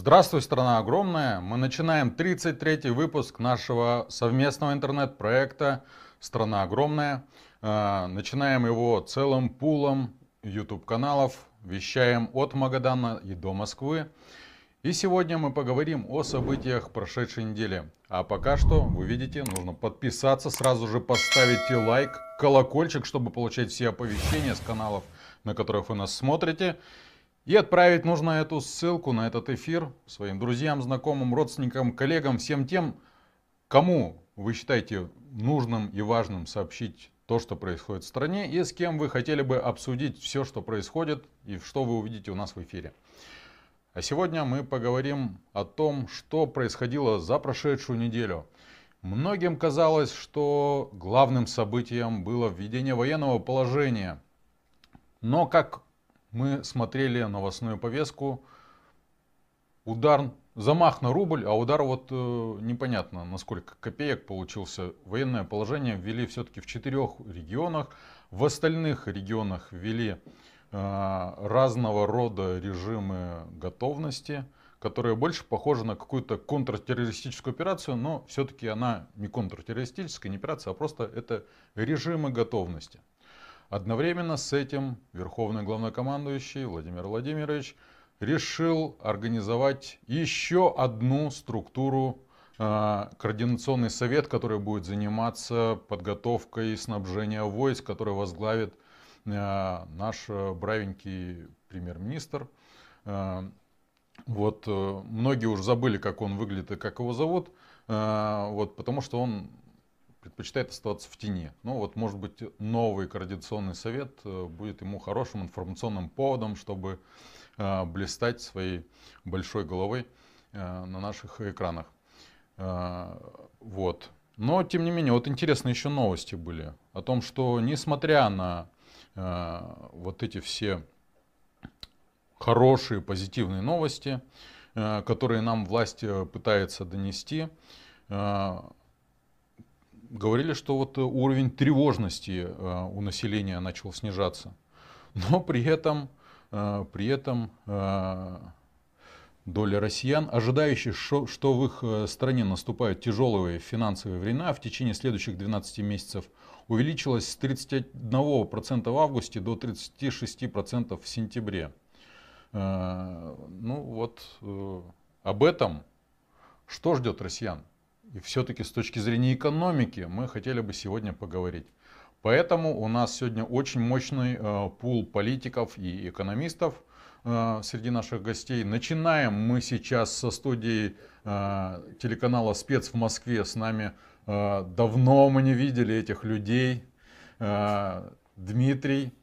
Здравствуй, страна огромная! Мы начинаем 33-й выпуск нашего совместного интернет-проекта «Страна огромная». Начинаем его целым пулом YouTube-каналов, вещаем от Магадана и до Москвы. И сегодня мы поговорим о событиях прошедшей недели. А пока что, вы видите, нужно подписаться, сразу же поставить лайк, колокольчик, чтобы получать все оповещения с каналов, на которых вы нас смотрите. И отправить нужно эту ссылку на этот эфир своим друзьям, знакомым, родственникам, коллегам, всем тем, кому вы считаете нужным и важным сообщить то, что происходит в стране, и с кем вы хотели бы обсудить все, что происходит, и что вы увидите у нас в эфире. А сегодня мы поговорим о том, что происходило за прошедшую неделю. Многим казалось, что главным событием было введение военного положения. Но как мы смотрели новостную повестку, замах на рубль, а удар непонятно на сколько копеек получился. Военное положение ввели все-таки в 4 регионах. В остальных регионах ввели разного рода режимы готовности, которые больше похожи на какую-то контртеррористическую операцию, но все-таки она не контртеррористическая, не операция, а просто это режимы готовности. Одновременно с этим верховный главнокомандующий Владимир Владимирович решил организовать еще одну структуру, координационный совет, который будет заниматься подготовкой и снабжением войск, который возглавит наш бравенький премьер-министр. Многие уже забыли, как он выглядит и как его зовут, потому что он предпочитает оставаться в тени. Может быть, новый координационный совет будет ему хорошим информационным поводом, чтобы блистать своей большой головой на наших экранах. Но, тем не менее, интересные еще новости были о том, что несмотря на эти все хорошие, позитивные новости, которые нам власть пытается донести, говорили, что уровень тревожности у населения начал снижаться. Но при этом доля россиян, ожидающих, что в их стране наступают тяжелые финансовые времена в течение следующих 12 месяцев, увеличилась с 31% в августе до 36% в сентябре. Об этом, что ждет россиян? И все-таки с точки зрения экономики мы хотели бы сегодня поговорить. Поэтому у нас сегодня очень мощный пул политиков и экономистов среди наших гостей. Начинаем мы сейчас со студии телеканала «Спец» в Москве. С нами давно мы не видели этих людей. Дмитрий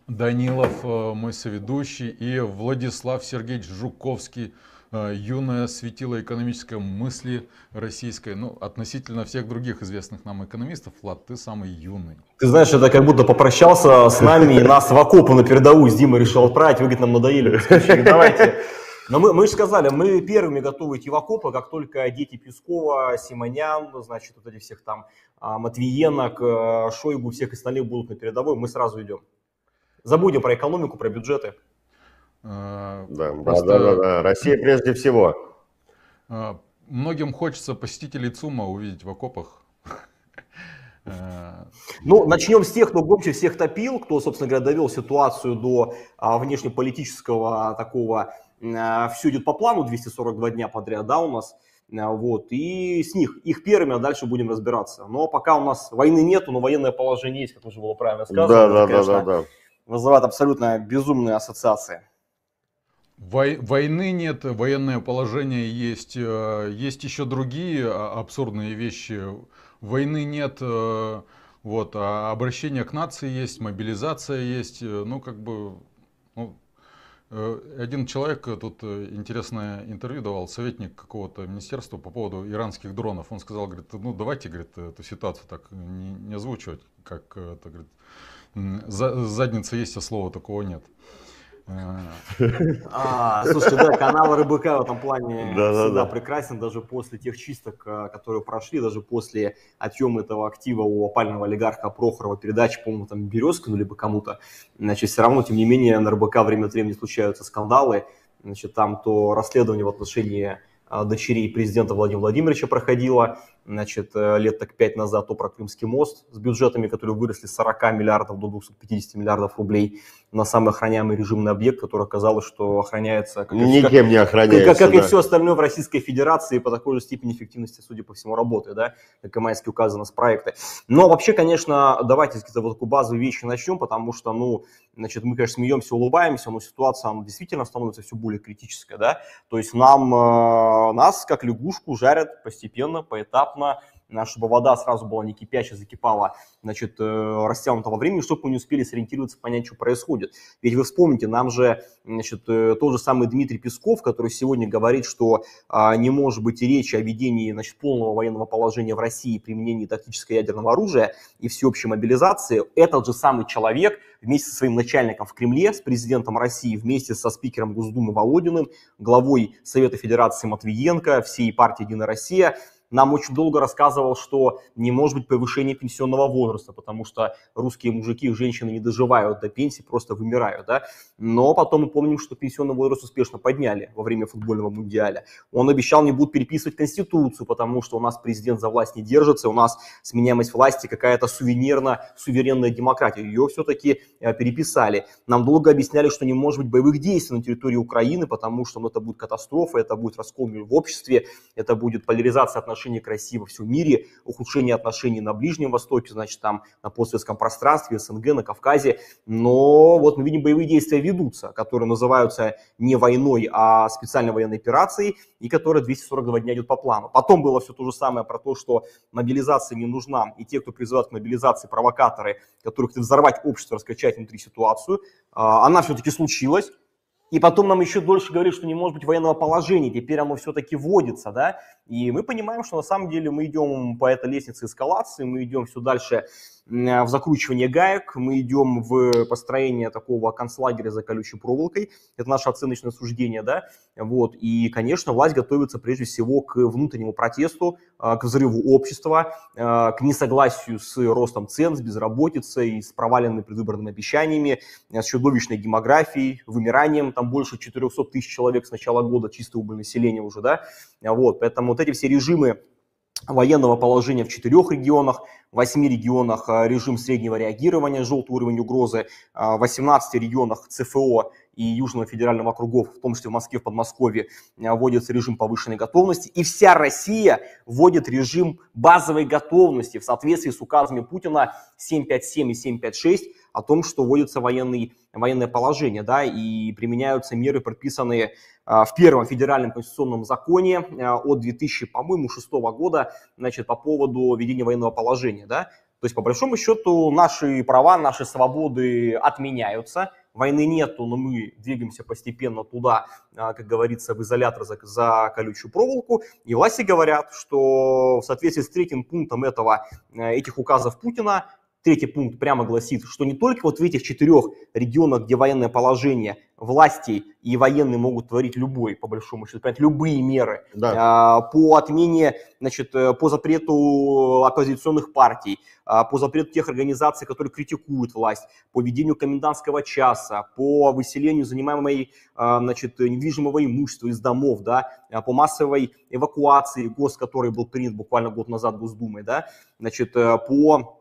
Данилов, мой соведущий, и Владислав Сергеевич Жуковский, юное светило экономической мысли российской, относительно всех других известных нам экономистов. Влад, ты самый юный. Ты знаешь, это как будто попрощался с нами и нас в окопы на передовую с Димой решил отправить. Вы, говорит, нам надоели. Давайте. Но мы же сказали, мы первыми готовы идти в окопы, как только дети Пескова, Симонян, эти всех там Матвиенок, Шойгу, всех остальных будут на передовой, мы сразу идем. Забудем про экономику, про бюджеты. Да. Россия прежде всего. Многим хочется посетителей ЦУМа увидеть в окопах. Начнем с тех, кто громче всех топил, кто, собственно говоря, довел ситуацию до внешнеполитического такого, все идет по плану, 242 дня подряд, да, у нас. И с их первыми, а дальше будем разбираться. Но пока у нас войны нету, но военное положение есть, как уже было правильно сказано. Да. Вызывает абсолютно безумные ассоциации. Войны нет, военное положение есть. Есть еще другие абсурдные вещи. Войны нет, а обращение к нации есть, мобилизация есть. Один человек тут интересное интервью давал, советник какого-то министерства по поводу иранских дронов. Он сказал, говорит, давайте, говорит, эту ситуацию так не озвучивать, как это, говорит, задница есть, а слова такого нет. Слушайте, да, канал РБК в этом плане всегда прекрасен, даже после тех чисток, которые прошли, даже после отъема этого актива у опального олигарха Прохорова, передачи, по-моему, там Березкину либо кому-то, все равно, тем не менее, на РБК время от времени случаются скандалы, значит, там то расследование в отношении дочерей президента Владимира Владимировича проходило, значит, лет так 5 назад, то про Крымский мост с бюджетами, которые выросли с 40 миллиардов до 250 миллиардов рублей на самый охраняемый режимный объект, который оказалось, что охраняется никем не охраняется, как и все остальное в Российской Федерации, по такой же степени эффективности, судя по всему, работает, да, как и майские указы на проекты. Но вообще, конечно, давайте с вот такой базовой вещи начнем, потому что, ну, значит, мы, конечно, смеемся, улыбаемся, но ситуация она действительно становится все более критической, да, то есть нас, как лягушку, жарят постепенно, поэтапно, чтобы вода сразу была не кипящая, закипала, значит, растянута во времени, чтобы мы не успели сориентироваться, понять, что происходит. Ведь вы вспомните, нам же, значит, тот же самый Дмитрий Песков, который сегодня говорит, что не может быть и речи о ведении, значит, полного военного положения в России, применении тактического ядерного оружия и всеобщей мобилизации, этот же самый человек вместе со своим начальником в Кремле, с президентом России, вместе со спикером Госдумы Володиным, главой Совета Федерации Матвиенко, всей партии «Единая Россия», нам очень долго рассказывал, что не может быть повышения пенсионного возраста, потому что русские мужики и женщины не доживают до пенсии, просто вымирают, да. Но потом мы помним, что пенсионный возраст успешно подняли во время футбольного мундиаля. Он обещал, не будут переписывать Конституцию, потому что у нас президент за власть не держится, у нас сменяемость власти какая-то суверенная демократия. Ее все-таки переписали. Нам долго объясняли, что не может быть боевых действий на территории Украины, потому что это будет катастрофа, это будет раскол в обществе, это будет поляризация отношений к России во всем мире, ухудшение отношений на Ближнем Востоке, значит, там на постсоветском пространстве, СНГ, на Кавказе. Но вот мы видим, боевые действия ведутся, которые называются не войной, а специальной военной операцией, и которая 242 дня идет по плану. Потом было все то же самое про то, что мобилизация не нужна, и те, кто призывают к мобилизации, провокаторы, которые хотят взорвать общество, раскачать внутри ситуацию, она все-таки случилась. И потом нам еще дольше говорят, что не может быть военного положения, теперь оно все-таки вводится, да, и мы понимаем, что на самом деле мы идем по этой лестнице эскалации, мы идем все дальше в закручивание гаек, мы идем в построение такого концлагеря за колючей проволокой, это наше оценочное суждение, да, вот, и, конечно, власть готовится прежде всего к внутреннему протесту, к взрыву общества, к несогласию с ростом цен, с безработицей, с проваленными предвыборными обещаниями, с чудовищной демографией, вымиранием, там больше 400 тысяч человек с начала года, чисто убыль населения уже, да, вот, поэтому вот эти все режимы военного положения в 4 регионах, в 8 регионах режим среднего реагирования, желтый уровень угрозы, в 18 регионах ЦФО и Южного федерального округов, в том числе в Москве, в Подмосковье, вводится режим повышенной готовности. И вся Россия вводит режим базовой готовности в соответствии с указами Путина 757 и 756 о том, что вводится военное положение, да, и применяются меры, прописанные в первом федеральном конституционном законе от 2006 года, значит, по поводу введения военного положения, да. То есть, по большому счету, наши права, наши свободы отменяются, войны нету, но мы двигаемся постепенно туда, как говорится, в изолятор за колючую проволоку, и власти говорят, что в соответствии с 3-м пунктом этих указов Путина, 3-й пункт прямо гласит, что не только вот в этих 4 регионах, где военное положение, власти и военные могут творить по большому счету, принять любые меры, да, по отмене, значит, по запрету оппозиционных партий, по запрету тех организаций, которые критикуют власть, по введению комендантского часа, по выселению занимаемой, значит, недвижимого имущества из домов, да, по массовой эвакуации, который был принят буквально год назад Госдумой, да, значит, по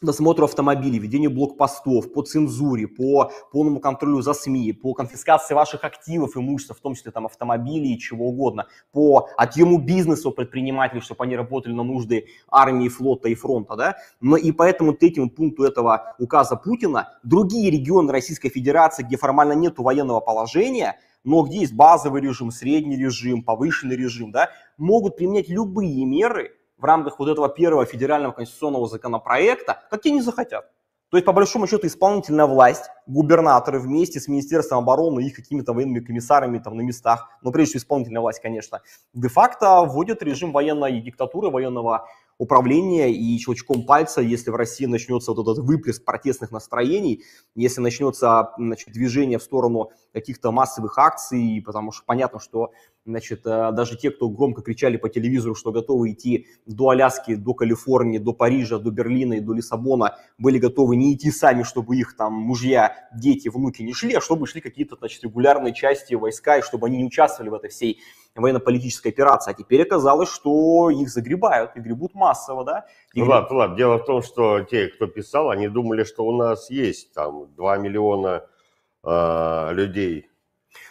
досмотру автомобилей, ведению блокпостов, по цензуре, по полному контролю за СМИ, по конфискации ваших активов, имущества, в том числе там автомобилей и чего угодно, по отъему бизнеса у предпринимателей, чтобы они работали на нужды армии, флота и фронта, да. Но и поэтому 3-му пункту этого указа Путина другие регионы Российской Федерации, где формально нет военного положения, но где есть базовый режим, средний режим, повышенный режим, да, могут применять любые меры в рамках вот этого первого федерального конституционного законопроекта, какие они захотят. То есть, по большому счету, исполнительная власть, губернаторы вместе с Министерством обороны и их какими-то военными комиссарами там на местах, но прежде всего исполнительная власть, конечно, де-факто вводят режим военной диктатуры, военного управления, и щелчком пальца, если в России начнется вот этот выплеск протестных настроений, если начнется, значит, движение в сторону каких-то массовых акций, потому что понятно, что, значит, даже те, кто громко кричали по телевизору, что готовы идти до Аляски, до Калифорнии, до Парижа, до Берлина и до Лиссабона, были готовы не идти сами, чтобы их там мужья, дети, внуки не шли, а чтобы шли какие-то, значит, регулярные части, войска, и чтобы они не участвовали в этой всей военно-политической операции. А теперь оказалось, что их загребают, и гребут массово, да? И Влад, дело в том, что те, кто писал, они думали, что у нас есть там 2 миллиона людей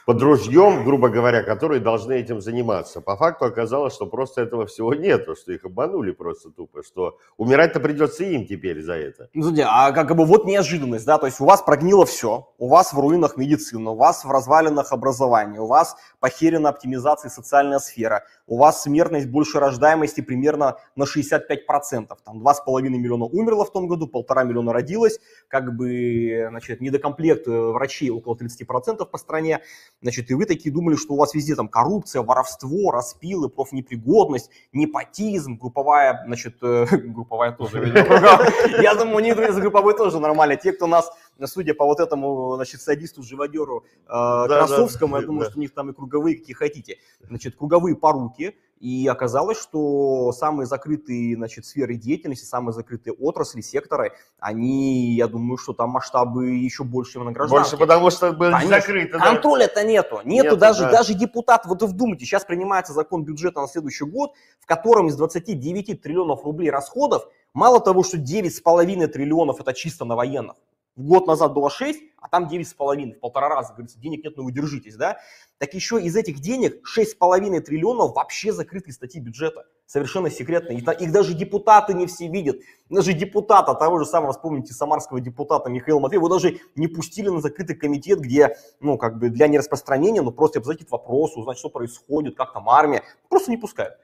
под ружьем, грубо говоря, которые должны этим заниматься. По факту оказалось, что просто этого всего нету, что их обманули просто тупо, что умирать-то придется им теперь за это. Ну, смотрите, а как бы вот неожиданность, да, то есть у вас прогнило все, у вас в руинах медицина, у вас в развалинах образования, у вас похерена оптимизация социальная сфера, у вас смертность больше рождаемости примерно на 65%, там 2,5 миллиона умерло в том году, 1,5 миллиона родилось, как бы, значит, недокомплект врачей около 30% по стране, значит, и вы такие думали, что у вас везде там коррупция, воровство, распилы, профнепригодность, непотизм, групповая, значит, групповая тоже, я думаю, не за групповой тоже нормально. Те, кто нас, судя по вот этому, значит, садисту-живодеру Красовскому, я думаю, что у них там и круговые, какие хотите. Значит, круговые поруки. И оказалось, что самые закрытые, значит, сферы деятельности, самые закрытые отрасли, секторы, они, я думаю, что там масштабы еще больше, чем на гражданке. Больше, потому что были закрыты. Контроля-то нету. Нету даже депутат. Вот вы вдумайте, сейчас принимается закон бюджета на следующий год, в котором из 29 триллионов рублей расходов, мало того, что 9,5 триллионов это чисто на военных. Год назад было 6, а там 9,5, в 1,5 раза. Говорится, денег нет, но вы держитесь, да? Так еще из этих денег 6,5 триллионов вообще закрытые статьи бюджета. Совершенно секретные. Их даже депутаты не все видят. Даже депутата, того же самого, вспомните, самарского депутата Михаила Матвеева, его даже не пустили на закрытый комитет, где, ну, как бы для нераспространения, но просто задать вопрос, узнать, что происходит, как там армия. Просто не пускают.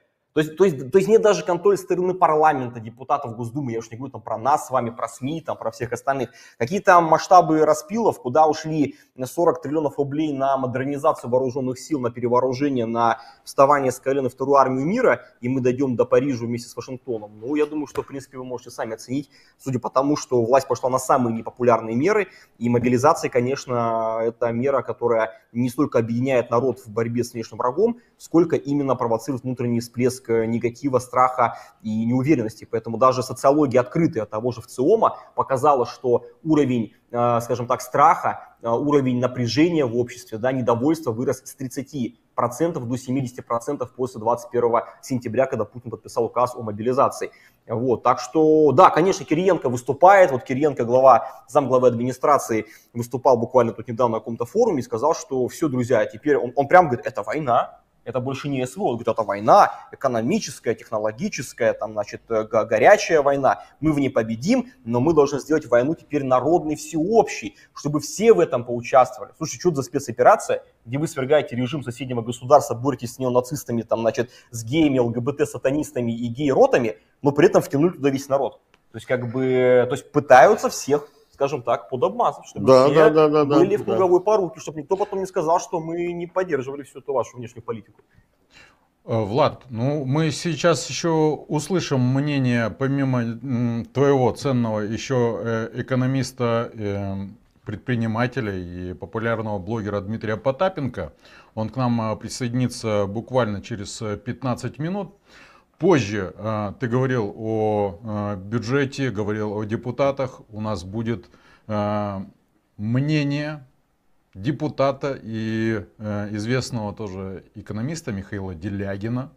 То есть нет даже контроля со стороны парламента, депутатов Госдумы, я уж не говорю там про нас с вами, про СМИ, там, про всех остальных. Какие там масштабы распилов, куда ушли 40 триллионов рублей на модернизацию вооруженных сил, на перевооружение, на вставание с колен вторую армию мира, и мы дойдем до Парижа вместе с Вашингтоном. Ну, я думаю, что, в принципе, вы можете сами оценить, судя по тому, что власть пошла на самые непопулярные меры, и мобилизация, конечно, это мера, которая не столько объединяет народ в борьбе с внешним врагом, сколько именно провоцирует внутренний всплеск негатива, страха и неуверенности. Поэтому даже социология, открытая того же ВЦИОМа, показала, что уровень, скажем так, страха, уровень напряжения в обществе, да, недовольства вырос с 30% до 70% после 21 сентября, когда Путин подписал указ о мобилизации. Вот, так что, да, конечно, Кириенко выступает. Вот Кириенко, замглавы администрации, выступал буквально тут недавно на каком-то форуме и сказал, что все, друзья, теперь он прям говорит, это война. Это больше не СВО, он говорит, это война экономическая, технологическая, там, значит, горячая война. Мы в ней победим, но мы должны сделать войну теперь народной, всеобщей, чтобы все в этом поучаствовали. Слушай, что это за спецоперация, где вы свергаете режим соседнего государства, боретесь с неонацистами, там, значит, с геями, ЛГБТ-сатанистами и гей-ротами, но при этом втянули туда весь народ. То есть, как бы, пытаются всех, скажем так, подобмазать, чтобы все были в круговой поруке, чтобы никто потом не сказал, что мы не поддерживали всю эту вашу внешнюю политику. Влад, ну мы сейчас еще услышим мнение, помимо твоего ценного, еще экономиста, предпринимателя и популярного блогера Дмитрия Потапенко. Он к нам присоединится буквально через 15 минут. Позже ты говорил о бюджете, говорил о депутатах. У нас будет мнение депутата и известного тоже экономиста Михаила Делягина.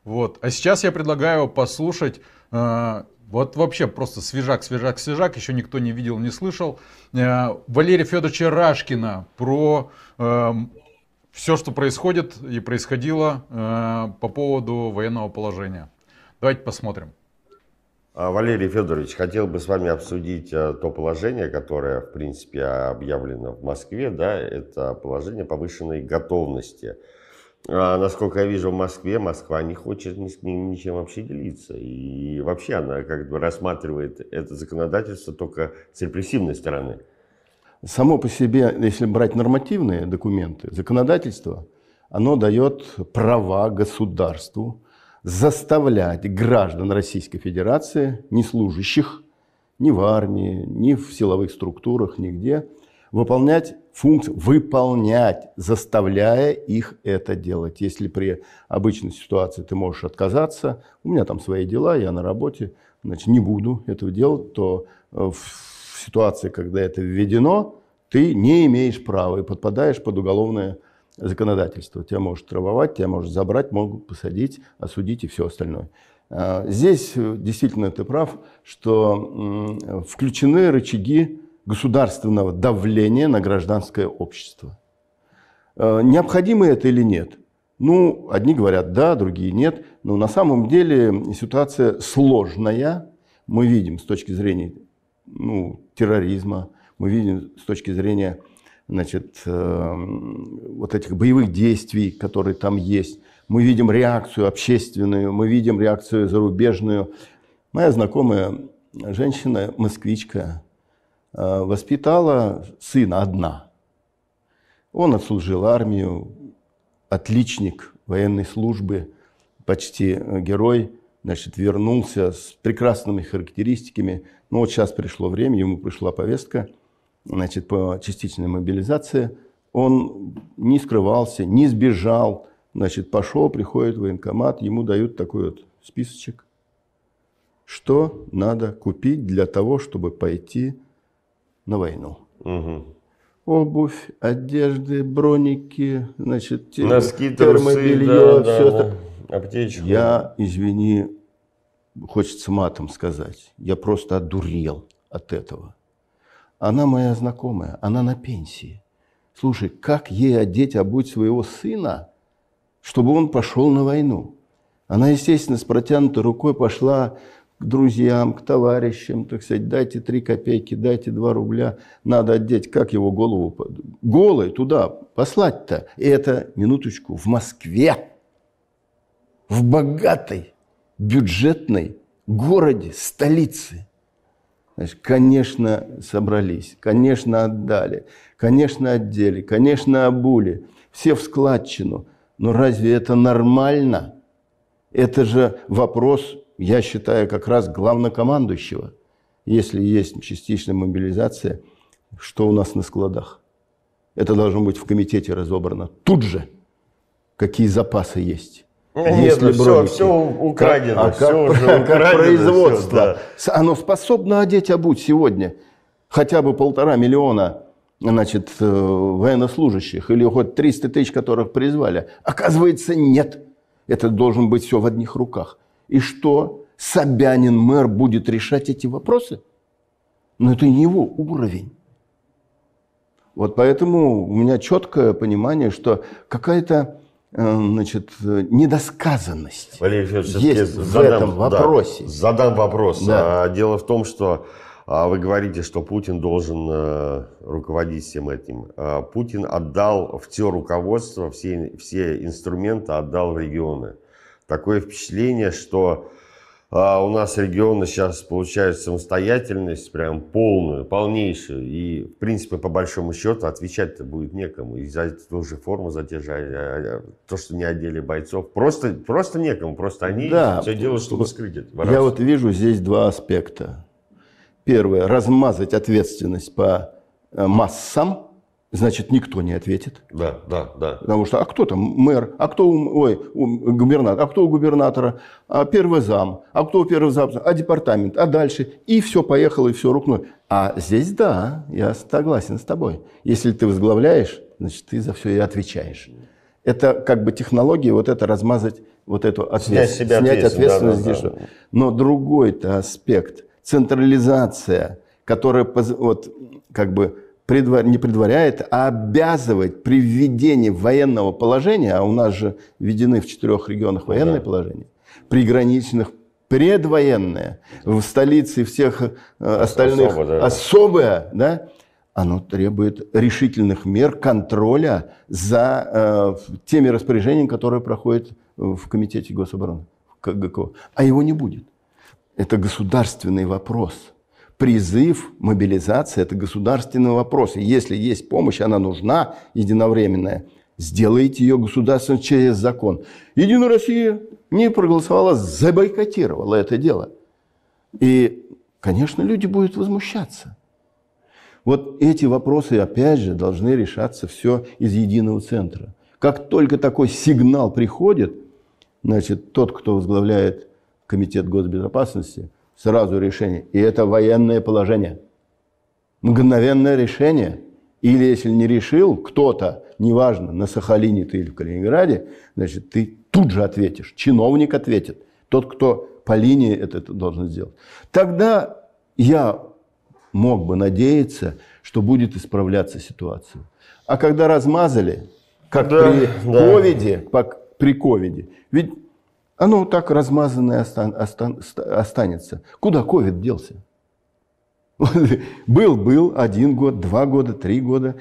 Вот. А сейчас я предлагаю послушать, вот вообще просто свежак, еще никто не видел, не слышал, Валерия Федоровича Рашкина про все, что происходит и происходило по поводу военного положения. Давайте посмотрим. Валерий Федорович, хотел бы с вами обсудить то положение, которое, в принципе, объявлено в Москве. Да, это положение повышенной готовности. Насколько я вижу, в Москве Москва не хочет ничем вообще делиться. И вообще она как бы рассматривает это законодательство только с репрессивной стороны. Само по себе, если брать нормативные документы, законодательство, оно дает права государству заставлять граждан Российской Федерации, не служащих ни в армии, ни в силовых структурах, нигде, выполнять функцию, заставляя их это делать. Если при обычной ситуации ты можешь отказаться, у меня там свои дела, я на работе, значит, не буду этого делать, то в ситуации, когда это введено, ты не имеешь права и подпадаешь под уголовное законодательство. Тебя может штрафовать, тебя может забрать, могут посадить, осудить и все остальное. Здесь действительно ты прав, что включены рычаги государственного давления на гражданское общество. Необходимо это или нет? Ну, одни говорят да, другие нет. Но на самом деле ситуация сложная. Мы видим с точки зрения терроризма, мы видим с точки зрения, значит, вот этих боевых действий, которые там есть. Мы видим реакцию общественную, мы видим реакцию зарубежную. Моя знакомая женщина, москвичка, воспитала сына одна. Он отслужил армию, отличник военной службы, почти герой, значит, вернулся с прекрасными характеристиками. Но вот сейчас пришло время, ему пришла повестка, значит, по частичной мобилизации. Он не скрывался, не сбежал, значит, пошел, приходит в военкомат, ему дают такой вот списочек, что надо купить для того, чтобы пойти на войну. Угу. Обувь, одежды, броники, значит, носки, термобелье, трусы, все это. Аптечку. Я, извини, хочется матом сказать, я просто одурел от этого. Она моя знакомая, она на пенсии. Слушай, как ей одеть, обуть своего сына, чтобы он пошел на войну? Она, естественно, с протянутой рукой пошла к друзьям, к товарищам, так сказать, дайте 3 копейки, дайте 2 рубля, надо одеть, как его голову голой туда послать-то? И это, минуточку, в Москве, в богатой, бюджетной городе, столице. Значит, конечно, собрались, конечно, отдали, конечно, одели, конечно, обули, все в складчину. Но разве это нормально? Это же вопрос, я считаю, как раз главнокомандующего. Если есть частичная мобилизация, что у нас на складах? Это должно быть в комитете разобрано тут же, какие запасы есть. Нет, все украдено, все уже украдено. Как производство, все, да. Оно способно одеть, обуть сегодня хотя бы 1,5 миллиона, значит, военнослужащих или хоть 300 тысяч, которых призвали. Оказывается, нет. Это должен быть все в одних руках. И что? Собянин, мэр, будет решать эти вопросы? Но это не его уровень. Вот поэтому у меня четкое понимание, что какая-то, значит, недосказанность Валерий Федорович, есть в этом вопросе. Да, задам вопрос. Да. Дело в том, что вы говорите, что Путин должен руководить всем этим. Путин отдал все руководство, все инструменты отдал в регионы. Такое впечатление, что у нас регионы сейчас получают самостоятельность прям полную, полнейшую. И, в принципе, по большому счету, отвечать-то будет некому. И за ту же форму задержать, то, что не одели бойцов. Просто некому. Просто они все делают, чтобы скрыть это. Я вот вижу здесь 2 аспекта. Первое. Размазать ответственность по массам. Значит, никто не ответит. Да. Потому что, а кто там мэр, а кто губернатор, а кто у губернатора, а первый зам, а кто у первого зама, а департамент, а дальше. И все поехало, и все рухнуло. А здесь, да, я согласен с тобой. Если ты возглавляешь, значит, ты за все и отвечаешь. Это как бы технология, вот это размазать, вот эту ответственность. Снять ответственность. Да. Но другой-то аспект, централизация, которая вот как бы не предваряет, а обязывает при введении военного положения, а у нас же введены в 4 регионах военное положение, приграничных предвоенное, в столице и всех остальных особое, да, оно требует решительных мер контроля за теми распоряжениями, которые проходят в Комитете гособороны, в ГКО. А его не будет. Это государственный вопрос. Призыв, мобилизация – это государственный вопрос. И если есть помощь, она нужна, единовременная, сделайте ее государственно через закон. Единая Россия, не проголосовала, забойкотировала это дело. И, конечно, люди будут возмущаться. Вот эти вопросы, опять же, должны решаться все из единого центра. Как только такой сигнал приходит, значит, тот, кто возглавляет Комитет госбезопасности, сразу решение. И это военное положение. Мгновенное решение. Или если не решил кто-то, неважно, на Сахалине ты или в Калининграде, значит, ты тут же ответишь. Чиновник ответит. Тот, кто по линии это должен сделать. Тогда я мог бы надеяться, что будет исправляться ситуация. А когда размазали, как при ковиде, ведь оно так размазанное останется. Куда ковид делся? Был 1 год, 2 года, 3 года.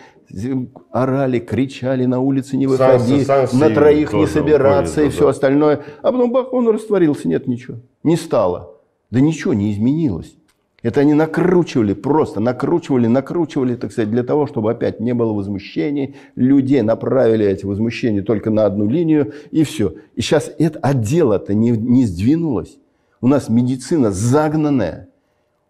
Орали, кричали, на улице не выходи, на троих не собираться и все остальное. А потом бах, он растворился, нет ничего. Не стало. Да ничего не изменилось. Это они накручивали, просто накручивали, так сказать, для того, чтобы опять не было возмущений. Людей направили эти возмущения только на одну линию, и все. И сейчас это дело-то не сдвинулось. У нас медицина загнанная.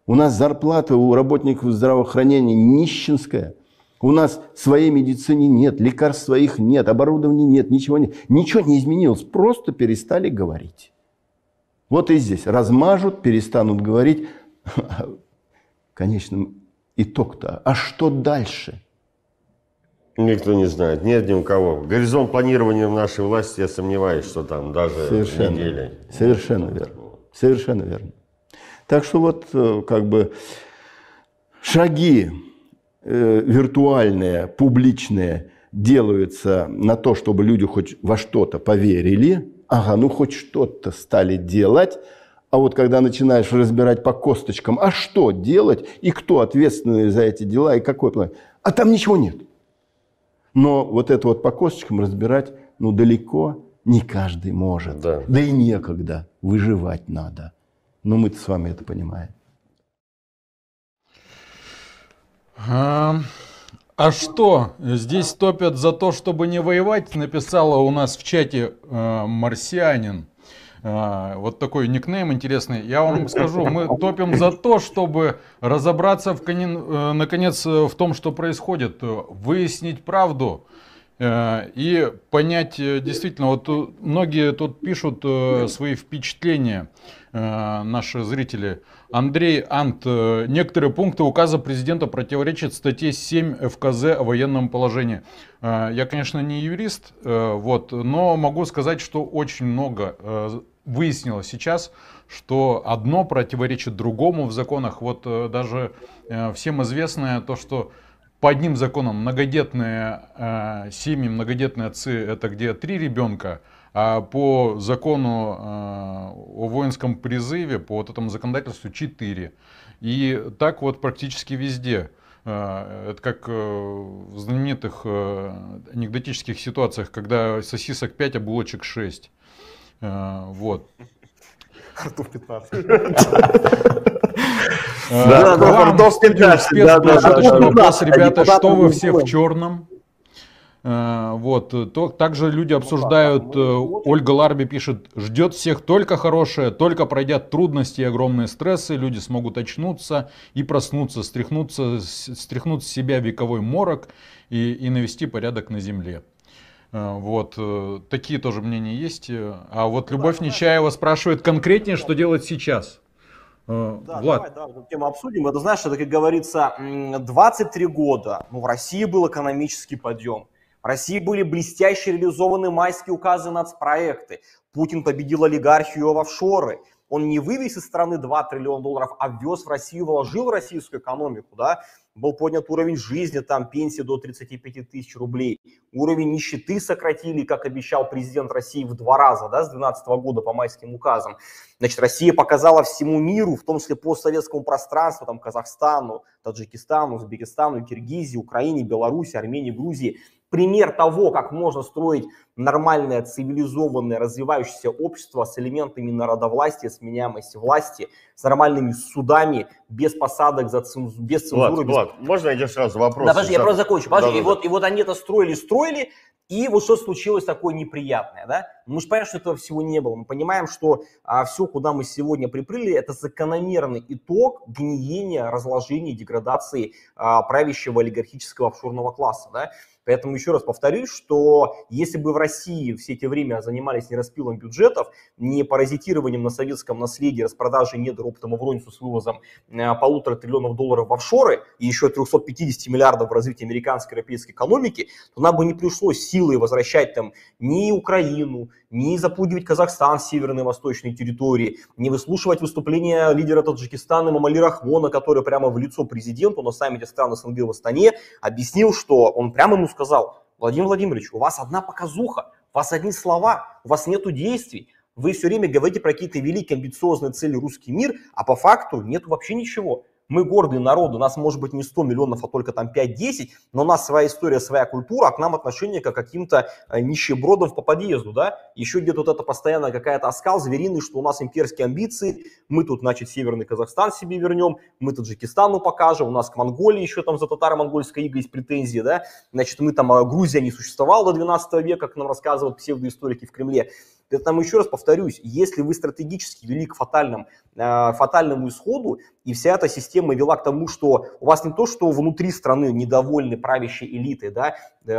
У нас зарплата у работников здравоохранения нищенская. У нас своей медицины нет, лекарств своих нет, оборудования нет, ничего нет. Ничего не изменилось, просто перестали говорить. Вот и здесь размажут, перестанут говорить. Конечно, итог-то. А что дальше? Никто не знает, нет ни у кого. Горизонт планирования в нашей власти, я сомневаюсь, что там даже недели. Совершенно верно. Совершенно верно. Так что вот как бы шаги виртуальные, публичные делаются на то, чтобы люди хоть во что-то поверили. Ага, ну хоть что-то стали делать. А вот когда начинаешь разбирать по косточкам, а что делать, и кто ответственный за эти дела, и какой план, а там ничего нет. Но вот это вот по косточкам разбирать, ну, далеко не каждый может. Да и некогда, выживать надо. Но мы-то с вами это понимаем. А что, здесь топят за то, чтобы не воевать, написала у нас в чате марсианин. Вот такой никнейм интересный. Я вам скажу, мы топим за то, чтобы разобраться наконец в том, что происходит, выяснить правду и понять действительно. Вот многие тут пишут свои впечатления, наши зрители. Андрей Ант, некоторые пункты указа президента противоречат статье 7 ФКЗ о военном положении. Я, конечно, не юрист, но могу сказать, что очень много выяснилось сейчас, что одно противоречит другому в законах. Вот даже всем известное то, что по одним законам многодетные семьи, многодетные отцы — это где 3 ребенка, а по закону о воинском призыве, по вот этому законодательству 4. И так вот практически везде. Это как в знаменитых анекдотических ситуациях, когда сосисок 5, а булочек 6. Вот. Артур 15. Вопрос, ребята, что вы все в черном? Вот. Также люди обсуждают, Ольга Ларби пишет, ждет всех только хорошее, только пройдят трудности и огромные стрессы, люди смогут очнуться и проснуться, стряхнуть с себя вековой морок и навести порядок на земле. Вот, такие тоже мнения есть. А вот Любовь Нечаева спрашивает конкретнее, что делать сейчас. Влад. Давай эту тему обсудим. Это, знаешь, это, как говорится, 23 года в России был экономический подъем. В России были блестяще реализованы майские указы нацпроекты. Путин победил олигархию в офшоры. Он не вывез из страны 2 триллиона долларов, а ввез в Россию, вложил в российскую экономику, да. Был поднят уровень жизни, там пенсии до 35 тысяч рублей. Уровень нищеты сократили, как обещал президент России, в 2 раза, да, с 2012 года по майским указам. Значит, Россия показала всему миру, в том числе постсоветскому пространству, там, Казахстану, Таджикистану, Узбекистану, Киргизии, Украине, Беларуси, Армении, Грузии, пример того, как можно строить нормальное, цивилизованное, развивающееся общество с элементами народовластия, сменяемости власти, с нормальными судами, без посадок, без цензуры. Влад, можно я тебе сразу вопрос? Да, подожди, я просто закончу. И вот они это строили, И вот что случилось такое неприятное, да? Мы же понимаем, что этого всего не было. Мы понимаем, что все, куда мы сегодня приплыли, это закономерный итог гниения, разложения, деградации правящего олигархического офшорного класса, да? Поэтому еще раз повторюсь, что если бы в России все эти время занимались не распилом бюджетов, не паразитированием на советском наследии, распродажей недр оптом Евронису с вывозом $1,5 триллиона в офшоры и еще 350 миллиардов в развитие американской и европейской экономики, то нам бы не пришлось силой возвращать там ни Украину, ни запугивать Казахстан с северной и восточной территории, не выслушивать выступления лидера Таджикистана Эмомали Рахмона, который прямо в лицо президенту на саммите стран СНГ в Астане объяснил, что он прямо ему сказал: Владимир Владимирович, у вас одна показуха, у вас одни слова, у вас нету действий. Вы все время говорите про какие-то великие амбициозные цели русский мир, а по факту нету вообще ничего. Мы гордый народ, у нас может быть не 100 миллионов, а только там 5-10, но у нас своя история, своя культура, а к нам отношение как к каким-то нищебродам по подъезду, да. Еще где-то вот это постоянно какая-то оскал звериный, что у нас имперские амбиции, мы тут, значит, Северный Казахстан себе вернем, мы Таджикистану покажем, у нас к Монголии еще там за татаро-монгольской игой есть претензии, да. Значит, мы там, Грузия не существовала до 12 века, как нам рассказывают псевдоисторики в Кремле. Поэтому еще раз повторюсь, если вы стратегически вели к фатальному исходу, и вся эта система вела к тому, что у вас не то, что внутри страны недовольны правящей элитой, да,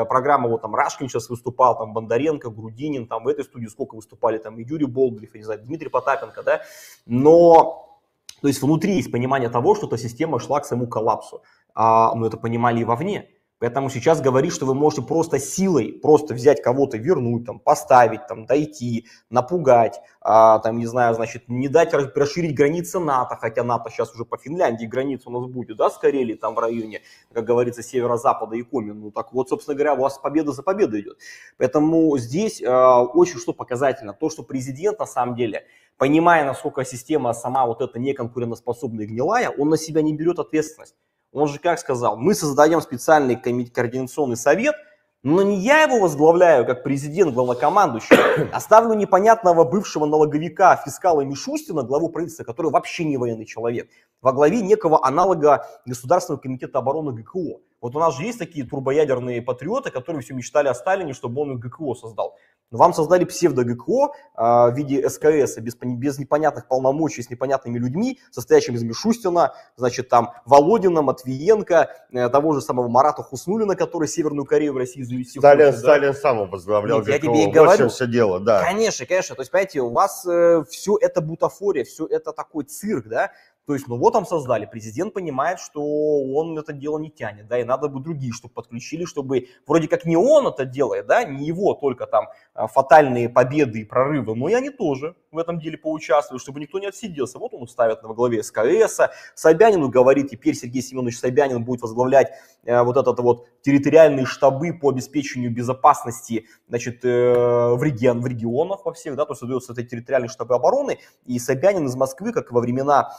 программа вот там Рашкин сейчас выступал, там Бондаренко, Грудинин, там в этой студии сколько выступали, там и Юрий Болдырев, я не знаю, Дмитрий Потапенко, да, но, то есть внутри есть понимание того, что эта система шла к своему коллапсу, но это понимали и вовне. Поэтому сейчас говорить, что вы можете просто силой просто взять кого-то, вернуть, там, поставить, там, дойти, напугать, там, не знаю, значит, не дать расширить границы НАТО, хотя НАТО сейчас уже по Финляндии граница у нас будет, да, с Карелией, там в районе, как говорится, северо-запада и Коми. Ну, так вот, собственно говоря, у вас победа за победой идет. Поэтому здесь очень что показательно, то, что президент, на самом деле, понимая, насколько система сама вот эта неконкурентоспособная и гнилая, он на себя не берет ответственность. Он же как сказал, мы создаем специальный координационный совет, но не я его возглавляю как президент, главнокомандующий, а ставлю непонятного бывшего налоговика, фискала Мишустина, главу правительства, который вообще не военный человек, во главе некого аналога Государственного комитета обороны ГКО. Вот у нас же есть такие турбоядерные патриоты, которые все мечтали о Сталине, чтобы он ГКО создал. Но вам создали псевдо-ГКО в виде СКС, без непонятных полномочий, с непонятными людьми, состоящими из Мишустина, значит, там, Володина, Матвиенко, того же самого Марата Хуснуллина, который Северную Корею в России завести хочет. Сталин сам возглавлял ГКО. Я тебе и говорю. Все дело, да. Конечно, конечно. То есть, понимаете, у вас все это бутафория, все это такой цирк, да. То есть, ну вот там создали, президент понимает, что он это дело не тянет, да, и надо бы другие, чтобы подключили, чтобы вроде как не он это делает, да, не его только там фатальные победы и прорывы, но и они тоже в этом деле поучаствуют, чтобы никто не отсиделся. Вот он ставит во главе СКС, Собянину говорит, теперь Сергей Семенович Собянин будет возглавлять вот этот вот территориальные штабы по обеспечению безопасности, значит, в регионах во всех, да, то есть создаются эти территориальные штабы обороны, и Собянин из Москвы, как во времена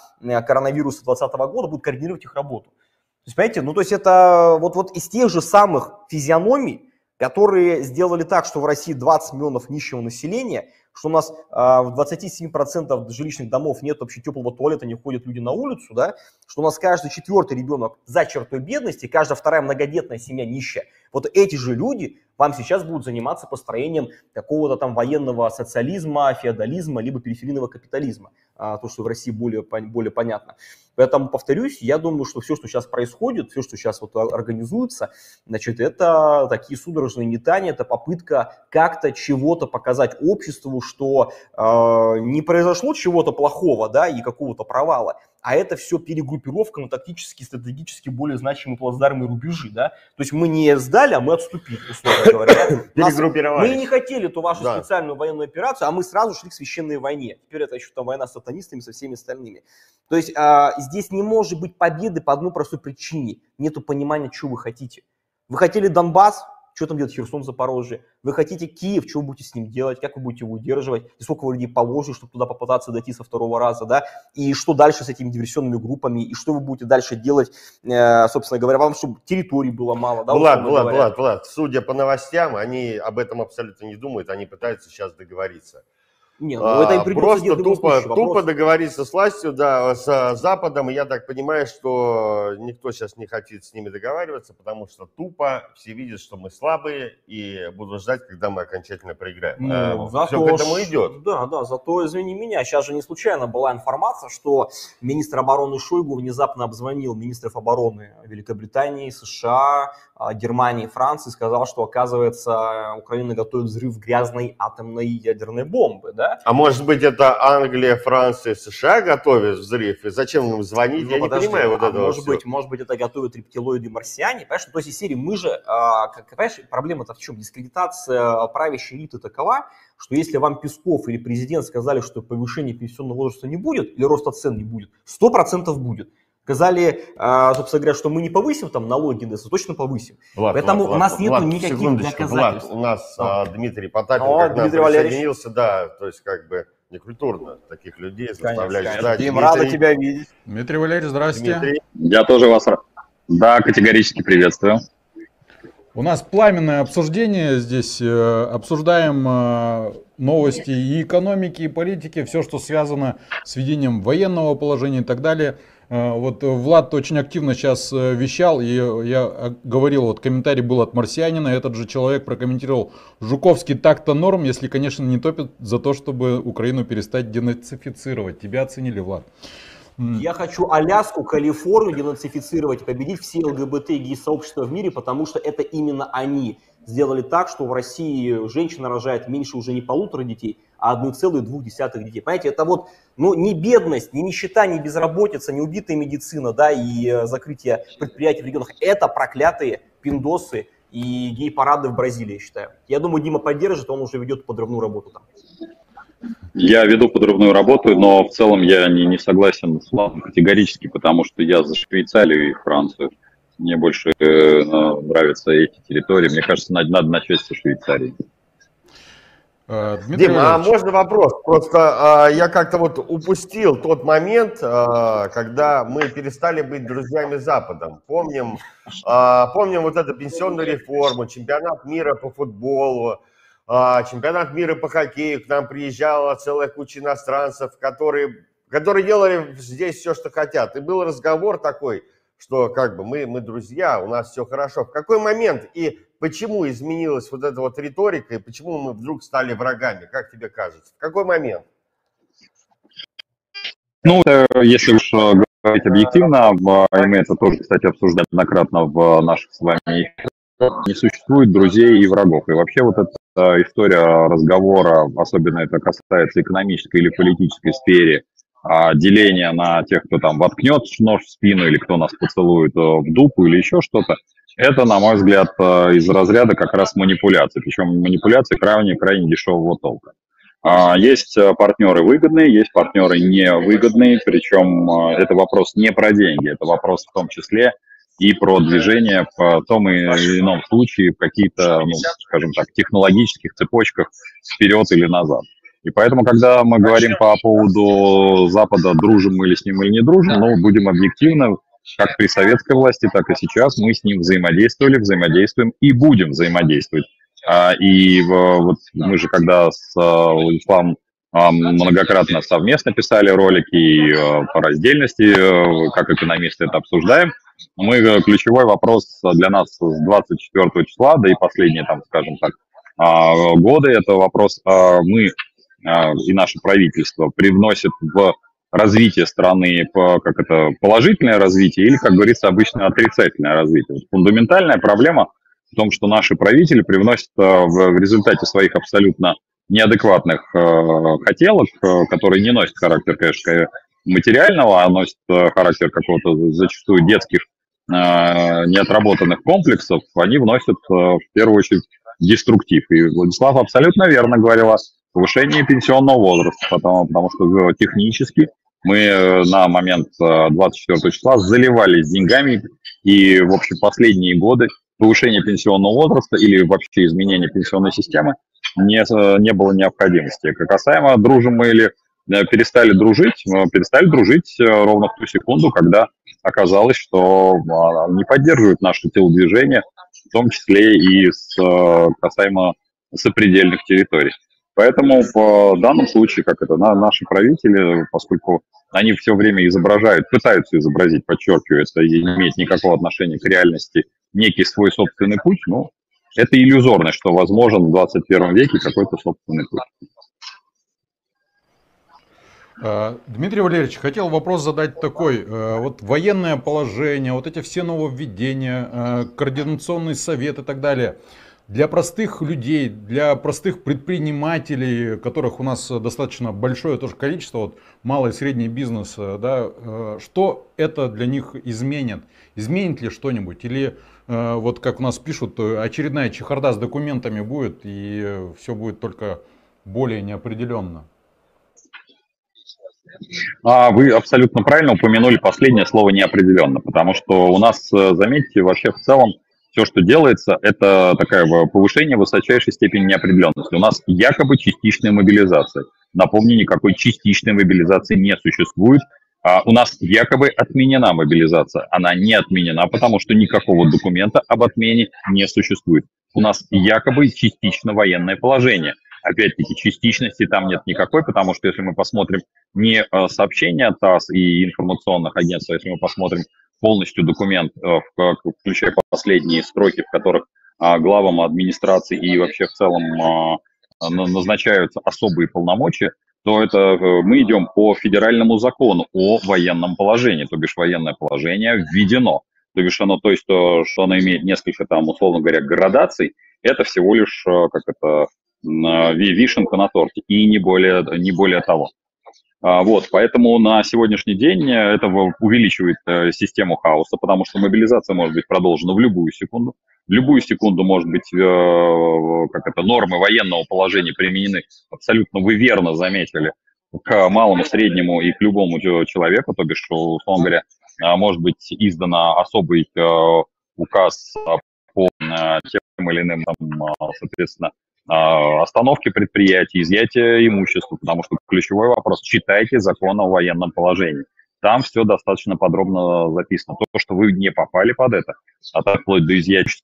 коронавируса 2020 года, будет координировать их работу. То есть, понимаете, ну то есть это вот из тех же самых физиономий, которые сделали так, что в России 20 миллионов нищего населения, что у нас в 27% жилищных домов нет вообще теплого туалета, не ходят люди на улицу, да, что у нас каждый 4-й ребенок за чертой бедности, каждая 2-я многодетная семья нищая. Вот эти же люди вам сейчас будут заниматься построением какого-то там военного социализма, феодализма, либо периферийного капитализма, то, что в России более понятно. Поэтому, повторюсь, я думаю, что все, что сейчас происходит, все, что сейчас вот организуется, значит, это такие судорожные метания, это попытка как-то чего-то показать обществу, что не произошло чего-то плохого, да, и какого-то провала, а это все перегруппировка на тактически, стратегически более значимые плацдармы и рубежи, да. То есть мы не сдали, а мы отступили, условно говоря. Мы не хотели эту вашу специальную военную операцию, а мы сразу шли к священной войне. Теперь это еще там война с сатанистами, со всеми остальными. То есть здесь не может быть победы по одной простой причине. Нету понимания, что вы хотите. Вы хотели Донбасс? Что там делать Херсон, Запорожье? Вы хотите Киев, что вы будете с ним делать, как вы будете его удерживать, и сколько вы людей положите, чтобы туда попытаться дойти со 2-го раза, да, и что дальше с этими диверсионными группами, и что вы будете дальше делать, собственно говоря, вам, чтобы территорий было мало, да? Влад, судя по новостям, они об этом абсолютно не думают, они пытаются сейчас договориться. Не, ну это им придется Просто делать в любом случае. тупо договориться с властью, да, с Западом. И я так понимаю, что никто сейчас не хочет с ними договариваться, потому что тупо все видят, что мы слабые и будут ждать, когда мы окончательно проиграем. Ну, Все к этому идет. Да, зато, извини меня, сейчас же не случайно была информация, что министр обороны Шойгу внезапно обзвонил министров обороны Великобритании, США, Германии, Франции, сказал, что, оказывается, Украина готовит взрыв грязной атомной ядерной бомбы, да? А может быть, это Англия, Франция, США готовят взрыв? И зачем им звонить? Я Подожди, не понимаю вот этого может быть, это готовят рептилоиды марсиане? Понимаешь, то есть из серии мы же, понимаешь, проблема-то в чем? Дискредитация правящей элиты такова, что если вам Песков или президент сказали, что повышения пенсионного возраста не будет, или роста цен не будет, 100% будет. Сказали, собственно говоря, что мы не повысим там налоги, точно повысим. Влад, Поэтому у нас нет никаких секундочку, доказательств. Влад, у нас Дмитрий Потапин О, как нам Дмитрий Валерьевич. присоединился, да, то есть как бы некультурно таких людей заставлять Конечно. ждать. Дим, Дмитрий, рада тебя видеть. Дмитрий Валерьевич, здрасте. Дмитрий. Я тоже вас, да, категорически приветствую. У нас пламенное обсуждение здесь. Обсуждаем новости и экономики, и политики, все, что связано с введением военного положения и так далее. Вот Влад очень активно сейчас вещал, и я говорил, вот комментарий был от марсианина, этот же человек прокомментировал: Жуковский так-то норм, если, конечно, не топит за то, чтобы Украину перестать денацифицировать. Тебя оценили, Влад. Я хочу Аляску, Калифорнию денацифицировать и победить все ЛГБТ и гей-сообщества в мире, потому что это именно они сделали так, что в России женщина рожает меньше уже не 1,5 детей, а 1,2 детей. Понимаете, это вот, ну, не бедность, не нищета, не безработица, не убитая медицина, да, и закрытие предприятий в регионах. Это проклятые пиндосы и гей-парады в Бразилии, я считаю. Я думаю, Дима поддержит, он уже ведет подрывную работу там. Я веду подрывную работу, но в целом я не согласен с Владом категорически, потому что я за Швейцарию и Францию. Мне больше нравятся эти территории. Мне кажется, надо начать со Швейцарии. Дима, а можно вопрос? Просто я как-то вот упустил тот момент, когда мы перестали быть друзьями с Западом. Помним вот эту пенсионную реформу, чемпионат мира по футболу, чемпионат мира по хоккею. К нам приезжала целая куча иностранцев, которые делали здесь все, что хотят. И был разговор такой, что как бы мы друзья, у нас все хорошо. В какой момент и почему изменилась вот эта вот риторика, и почему мы вдруг стали врагами, как тебе кажется? В какой момент? Ну, если уж говорить объективно, и мы это тоже, кстати, обсуждали многократно в наших с вами эфирах, не существует друзей и врагов. И вообще вот эта история разговора, особенно это касается экономической или политической сферы, деление на тех, кто там воткнет нож в спину или кто нас поцелует в дупу или еще что-то, это, на мой взгляд, из разряда как раз манипуляций. Причем манипуляции крайне дешевого толка. Есть партнеры выгодные, есть партнеры невыгодные, причем это вопрос не про деньги, это вопрос в том числе и про движение в том или ином случае в каких-то, ну, скажем так, технологических цепочках вперед или назад. И поэтому, когда мы говорим по поводу Запада, дружим мы или с ним или не дружим, ну, будем объективны, как при советской власти, так и сейчас мы с ним взаимодействовали, взаимодействуем и будем взаимодействовать. И вот мы же когда с Владиславом многократно совместно писали ролики и по раздельности, как экономисты это обсуждаем, мы ключевой вопрос для нас с 24 числа, да и последние, там, скажем так, годы, это вопрос, мы и наше правительство привносит в развитие страны положительное развитие или, как говорится, обычно отрицательное развитие. Фундаментальная проблема в том, что наши правители привносят в результате своих абсолютно неадекватных хотелок, которые не носят характер, конечно, материального, а носят характер какого-то зачастую детских неотработанных комплексов, они вносят в первую очередь деструктив. И Владислав абсолютно верно говорил о повышении пенсионного возраста, потому что технически мы на момент 24 числа заливались деньгами, и, в общем, последние годы повышение пенсионного возраста или вообще изменение пенсионной системы не было необходимости. Касаемо дружим мы или перестали дружить ровно в ту секунду, когда оказалось, что не поддерживают наше телодвижение, в том числе и касаемо сопредельных территорий. Поэтому в данном случае, как это, наши правители, поскольку они все время изображают, пытаются изобразить, подчеркиваю, это не имеет никакого отношения к реальности, некий свой собственный путь, ну, это иллюзорно, что возможен в 21 веке какой-то собственный путь. Дмитрий Валерьевич, хотел вопрос задать такой. Вот военное положение, вот эти все нововведения, координационный совет и так далее. Для простых людей, для простых предпринимателей, которых у нас достаточно большое тоже количество, вот малый и средний бизнес, да, что это для них изменит? Изменит ли что-нибудь? Или вот как у нас пишут, очередная чехарда с документами будет, и все будет только более неопределенно? Вы абсолютно правильно упомянули последнее слово «неопределенно», потому что у нас, заметьте, вообще в целом все, что делается, это такое повышение высочайшей степени неопределенности. У нас якобы частичная мобилизация. Напомню, никакой частичной мобилизации не существует. У нас якобы отменена мобилизация. Она не отменена, потому что никакого документа об отмене не существует. У нас якобы частично военное положение. Опять-таки, частичности там нет никакой, потому что если мы посмотрим не сообщения ТАСС и информационных агентств, а если мы посмотрим полностью документ, включая последние строки, в которых главам администрации и вообще в целом назначаются особые полномочия, то это мы идем по федеральному закону о военном положении, то бишь военное положение введено. То бишь оно, то есть, что оно имеет несколько там, условно говоря, градаций, это всего лишь, как это, вишенка на торте, и не более того. Вот, поэтому на сегодняшний день это увеличивает систему хаоса, потому что мобилизация может быть продолжена в любую секунду. В любую секунду может быть, как это, нормы военного положения применены, абсолютно вы верно заметили, к малому, среднему и к любому человеку, то бишь, условно говоря, может быть издан особый указ по тем или иным, соответственно, остановки предприятий, изъятия имущества, потому что ключевой вопрос – читайте закон о военном положении. Там все достаточно подробно записано. То, что вы не попали под это, а так вплоть до изъятия,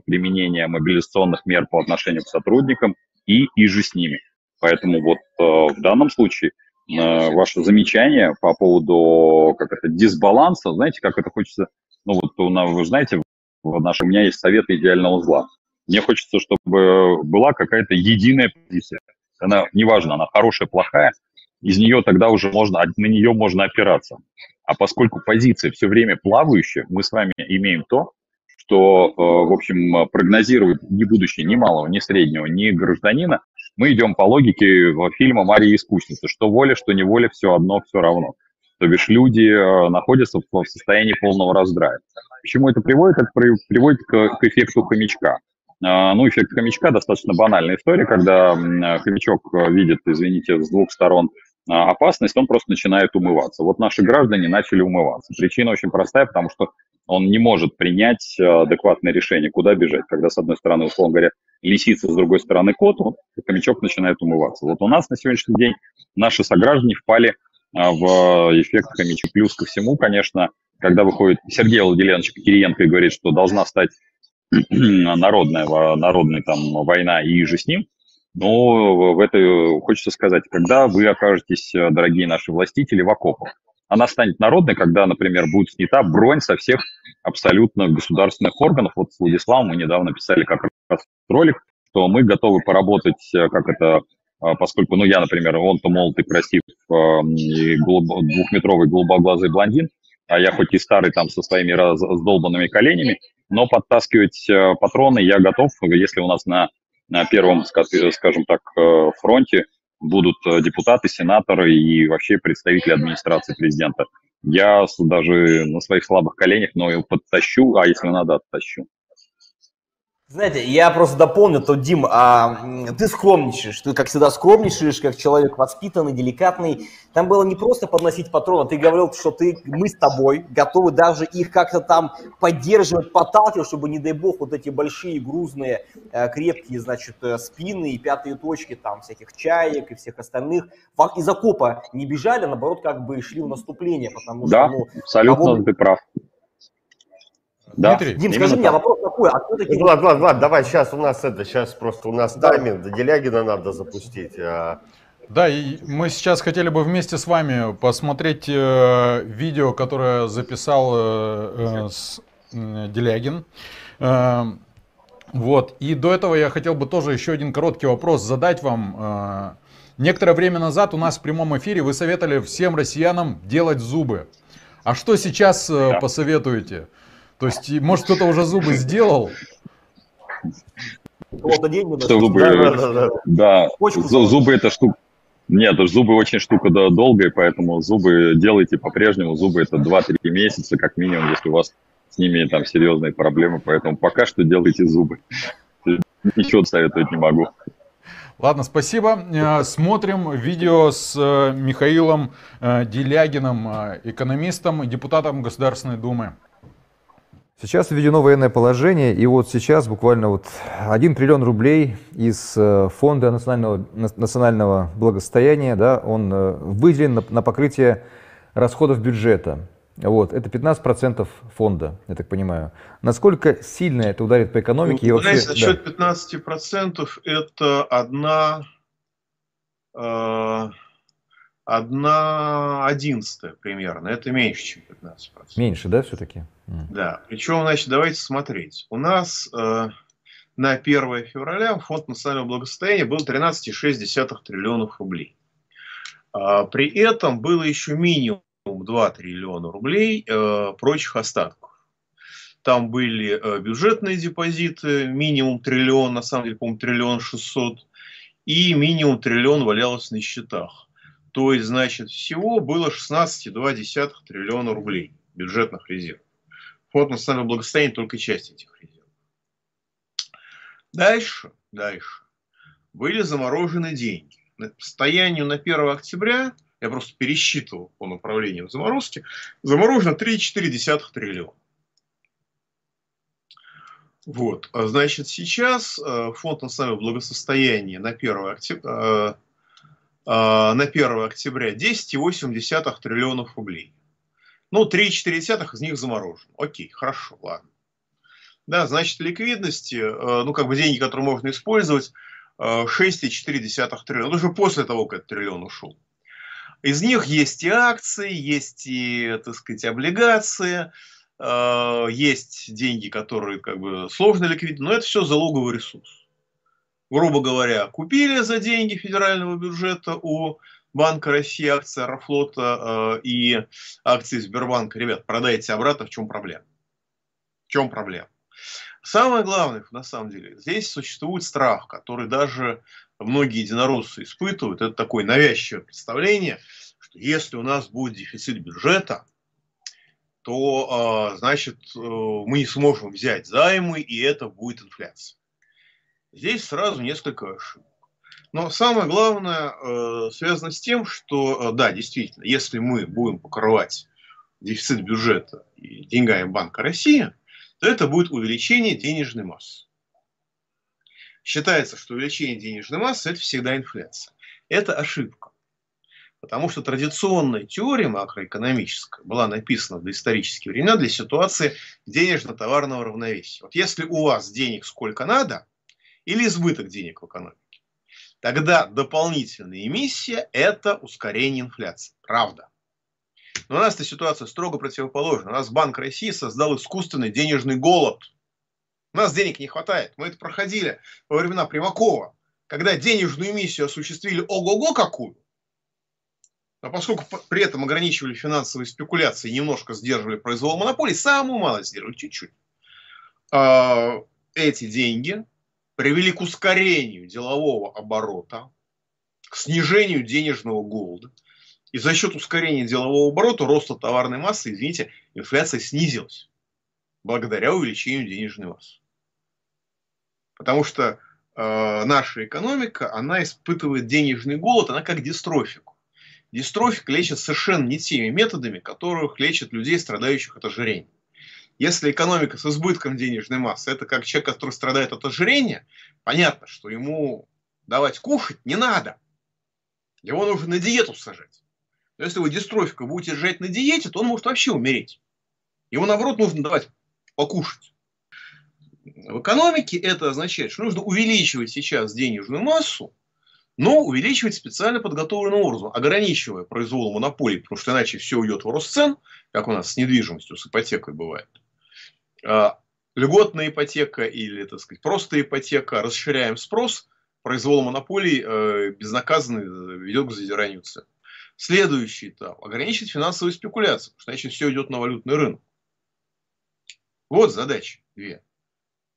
применения мобилизационных мер по отношению к сотрудникам и же с ними. Поэтому вот в данном случае ваше замечание по поводу как это, дисбаланса, знаете, как это хочется, ну вот вы знаете, у меня есть советы идеального зла. Мне хочется, чтобы была какая-то единая позиция. Она, неважно, она хорошая, плохая, из нее тогда уже на нее можно опираться. А поскольку позиция все время плавающая, мы с вами имеем то, что, в общем, прогнозирует ни будущее ни малого, ни среднего, ни гражданина. Мы идем по логике фильма «Марья искусница». Что воля, что неволя, все одно, все равно. То бишь люди находятся в состоянии полного раздрая. К чему это приводит? Это приводит к эффекту хомячка. Ну, эффект хомячка достаточно банальная история, когда хомячок видит, извините, с двух сторон опасность, он просто начинает умываться. Вот наши граждане начали умываться. Причина очень простая, потому что он не может принять адекватное решение, куда бежать. Когда, с одной стороны, условно говоря, лисица, с другой стороны кот, вот, хомячок начинает умываться. Вот у нас на сегодняшний день наши сограждане впали в эффект хомячка. Плюс ко всему, конечно, когда выходит Сергей Владимирович Кириенко и говорит, что должна стать народная там война и же с ним, но в это хочется сказать, когда вы окажетесь, дорогие наши властители, в окопах. Она станет народной, когда, например, будет снята бронь со всех абсолютно государственных органов. Вот с Владиславом мы недавно писали как раз ролик, что мы готовы поработать, как это, поскольку, ну, я, например, он-то молод и красив, и двухметровый голубоглазый блондин, а я хоть и старый там со своими раздолбанными коленями, но подтаскивать патроны я готов, если у нас на первом, скажем так, фронте будут депутаты, сенаторы и вообще представители администрации президента. Я даже на своих слабых коленях, но его подтащу, а если надо, оттащу. Знаете, я просто дополню, то, Дим, ты скромничаешь, ты, как всегда, скромничаешь, как человек воспитанный, деликатный. Там было не просто подносить патроны, ты говорил, что мы с тобой готовы даже их как-то там поддерживать, подталкивать, чтобы, не дай бог, вот эти большие, грузные, крепкие, значит, спины и пятые точки там всяких чаек и всех остальных из окопа не бежали, наоборот, как бы шли в наступление, потому да, что... абсолютно ты прав. Да, Дмитрий? Дим, именно скажи мне, так. вопрос такой, а все-таки... Влад, давай, сейчас просто у нас тайминг, до Делягина надо запустить. Да, и мы сейчас хотели бы вместе с вами посмотреть видео, которое записал Делягин. Вот. И до этого я хотел бы тоже еще один короткий вопрос задать вам. Некоторое время назад у нас в прямом эфире вы советовали всем россиянам делать зубы. А что сейчас посоветуете? То есть, может, кто-то уже зубы сделал? Кого-то деньги Что зубы, да, зубы это штука. Нет, зубы очень штука долгая, поэтому зубы делайте по-прежнему. Зубы это 2-3 месяца как минимум, если у вас с ними там серьезные проблемы. Поэтому пока что делайте зубы. Ничего советовать не могу. Ладно, спасибо. Смотрим видео с Михаилом Делягиным, экономистом, депутатом Государственной Думы. Сейчас введено военное положение, и вот сейчас буквально 1 триллион рублей из фонда национального благосостояния, да, он выделен на покрытие расходов бюджета. Вот, это 15% фонда, я так понимаю. Насколько сильно это ударит по экономике? Вы знаете, насчет 15% это одна одиннадцатая примерно. Это меньше, чем 15%. Меньше, да, все-таки? Да. Причем, значит, давайте смотреть. У нас на 1 февраля фонд национального благосостояния был 13,6 триллионов рублей. При этом было еще минимум 2 триллиона рублей прочих остатков. Там были бюджетные депозиты, минимум триллион, на самом деле, по-моему, 1 600 000 000, и минимум триллион валялось на счетах. То есть, значит, всего было 16,2 триллиона рублей бюджетных резервов. Фонд национального благосостояния только часть этих резервов. Дальше были заморожены деньги. По состоянию на 1 октября, я просто пересчитывал по направлению заморозки, заморожено 3,4 триллиона. Вот, значит, сейчас фонд национального благосостояния на 1 октября 10,8 триллионов рублей. Ну, 3,4 из них заморожено. Окей, хорошо, ладно. Да, значит, ликвидности, деньги, которые можно использовать, 6,4 триллиона. Это уже после того, как этот триллион ушел. Из них есть и акции, есть и, так сказать, облигации, есть деньги, которые сложно ликвидировать, но это все залоговый ресурс. Грубо говоря, купили за деньги федерального бюджета у Банка России акции Аэрофлота и акции Сбербанка. Ребят, продайте обратно, в чем проблема? В чем проблема? Самое главное, на самом деле, здесь существует страх, который даже многие единороссы испытывают. Это такое навязчивое представление, что если у нас будет дефицит бюджета, то, значит, мы не сможем взять займы, и это будет инфляция. Здесь сразу несколько ошибок. Но самое главное связано с тем, что, да, действительно, если мы будем покрывать дефицит бюджета деньгами Банка России, то это будет увеличение денежной массы. Считается, что увеличение денежной массы – это всегда инфляция. Это ошибка. Потому что традиционная теория макроэкономическая была написана в доисторические времена для ситуации денежно-товарного равновесия. Вот если у вас денег сколько надо, или избыток денег в экономике, тогда дополнительная эмиссия – это ускорение инфляции. Правда. Но у нас эта ситуация строго противоположна. У нас Банк России создал искусственный денежный голод. У нас денег не хватает. Мы это проходили во времена Примакова, когда денежную эмиссию осуществили ого-го какую. Но поскольку при этом ограничивали финансовые спекуляции, немножко сдерживали произвол монополий, самую малость сдерживали, чуть-чуть, эти деньги привели к ускорению делового оборота, к снижению денежного голода. И за счет ускорения делового оборота, роста товарной массы, извините, инфляция снизилась. Благодаря увеличению денежной массы. Потому что наша экономика, она испытывает денежный голод, она как дистрофику. Дистрофик лечит совершенно не теми методами, которых лечат людей, страдающих от ожирения. Если экономика с избытком денежной массы, это как человек, который страдает от ожирения, понятно, что ему давать кушать не надо. Его нужно на диету сажать. Но если вы дистрофика будете держать на диете, то он может вообще умереть. Ему, наоборот, нужно давать покушать. В экономике это означает, что нужно увеличивать сейчас денежную массу, но увеличивать специально подготовленным образом, ограничивая произвол монополий, потому что иначе все уйдет в рост цен, как у нас с недвижимостью, с ипотекой бывает. Льготная ипотека или, так сказать, просто ипотека, расширяем спрос, произвол монополий безнаказанно ведет к задиранию цен. Следующий этап – ограничить финансовые спекуляции, потому что иначе все идет на валютный рынок. Вот задача две.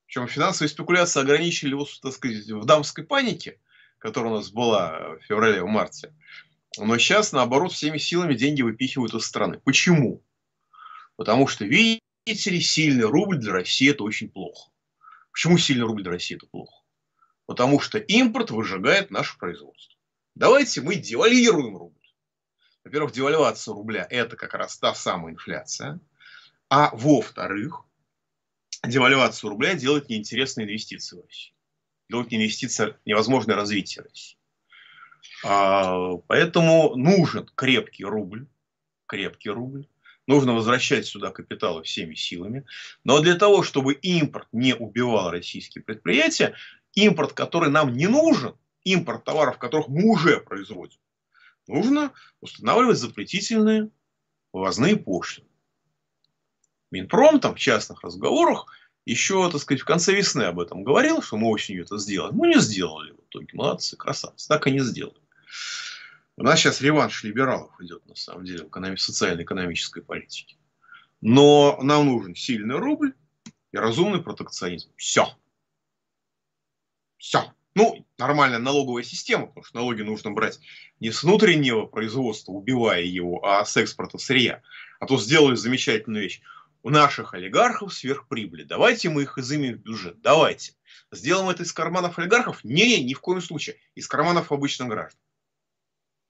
Причем финансовые спекуляции ограничили, вот, так сказать, в дамской панике, которая у нас была в феврале, в марте. Но сейчас, наоборот, всеми силами деньги выпихивают из страны. Почему? Потому что, видите ли, сильный рубль для России – это очень плохо. Почему сильный рубль для России – это плохо? Потому что импорт выжигает наше производство. Давайте мы девальвируем рубль. Во-первых, девальвация рубля – это как раз та самая инфляция. А во-вторых, девальвация рубля делает неинтересные инвестиции в Россию. Делает невозможное развитие России. Поэтому нужен крепкий рубль. Крепкий рубль. Нужно возвращать сюда капиталы всеми силами. Но для того, чтобы импорт не убивал российские предприятия, импорт, который нам не нужен, импорт товаров, которых мы уже производим, нужно устанавливать запретительные ввозные пошлины. Минпром там в частных разговорах еще, так сказать, в конце весны об этом говорил, что мы осенью это сделаем. Мы не сделали в итоге. Молодцы, красавцы. Так и не сделали. У нас сейчас реванш либералов идет, на самом деле, в социально-экономической политике. Но нам нужен сильный рубль и разумный протекционизм. Все. Все. Ну, нормальная налоговая система, потому что налоги нужно брать не с внутреннего производства, убивая его, а с экспорта сырья. А то сделали замечательную вещь. У наших олигархов сверхприбыли. Давайте мы их изымем в бюджет. Давайте. Сделаем это из карманов олигархов? Не, ни в коем случае. Из карманов обычных граждан.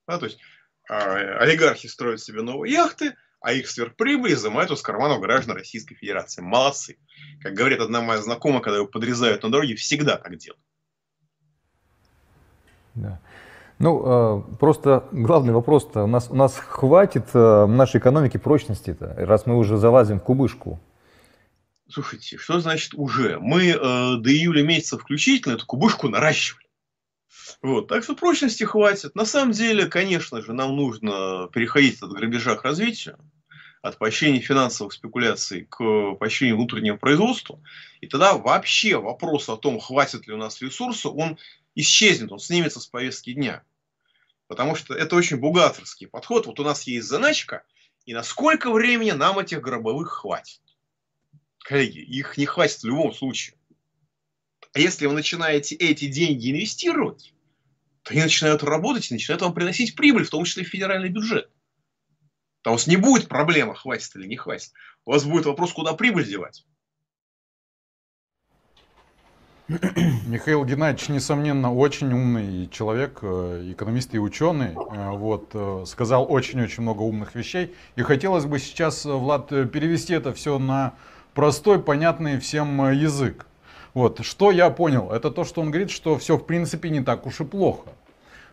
Да, то есть олигархи строят себе новые яхты, а их сверхприбыль изымают из карманов граждан Российской Федерации. Молодцы. Как говорит одна моя знакомая, когда его подрезают на дороге, всегда так делают. Да. Ну, просто главный вопрос-то, у нас хватит нашей экономики прочности-то, раз мы уже залазим в кубышку? Слушайте, что значит уже? Мы до июля месяца включительно эту кубышку наращивали. Вот, так что прочности хватит. На самом деле, конечно же, нам нужно переходить от грабежа к развитию, от поощрения финансовых спекуляций к поощрению внутреннего производства. И тогда вообще вопрос о том, хватит ли у нас ресурса, он исчезнет, он снимется с повестки дня. Потому что это очень бухгалтерский подход. Вот у нас есть заначка, и на сколько времени нам этих гробовых хватит? Коллеги, их не хватит в любом случае. А если вы начинаете эти деньги инвестировать, то они начинают работать и начинают вам приносить прибыль, в том числе в федеральный бюджет. Там у вас не будет проблемы, хватит или не хватит. У вас будет вопрос, куда прибыль девать. Михаил Геннадьевич, несомненно, очень умный человек, экономист и ученый. Вот, сказал очень-очень много умных вещей. И хотелось бы сейчас, Влад, перевести это все на простой, понятный всем язык. Вот, что я понял, это то, что он говорит, что все в принципе не так уж и плохо.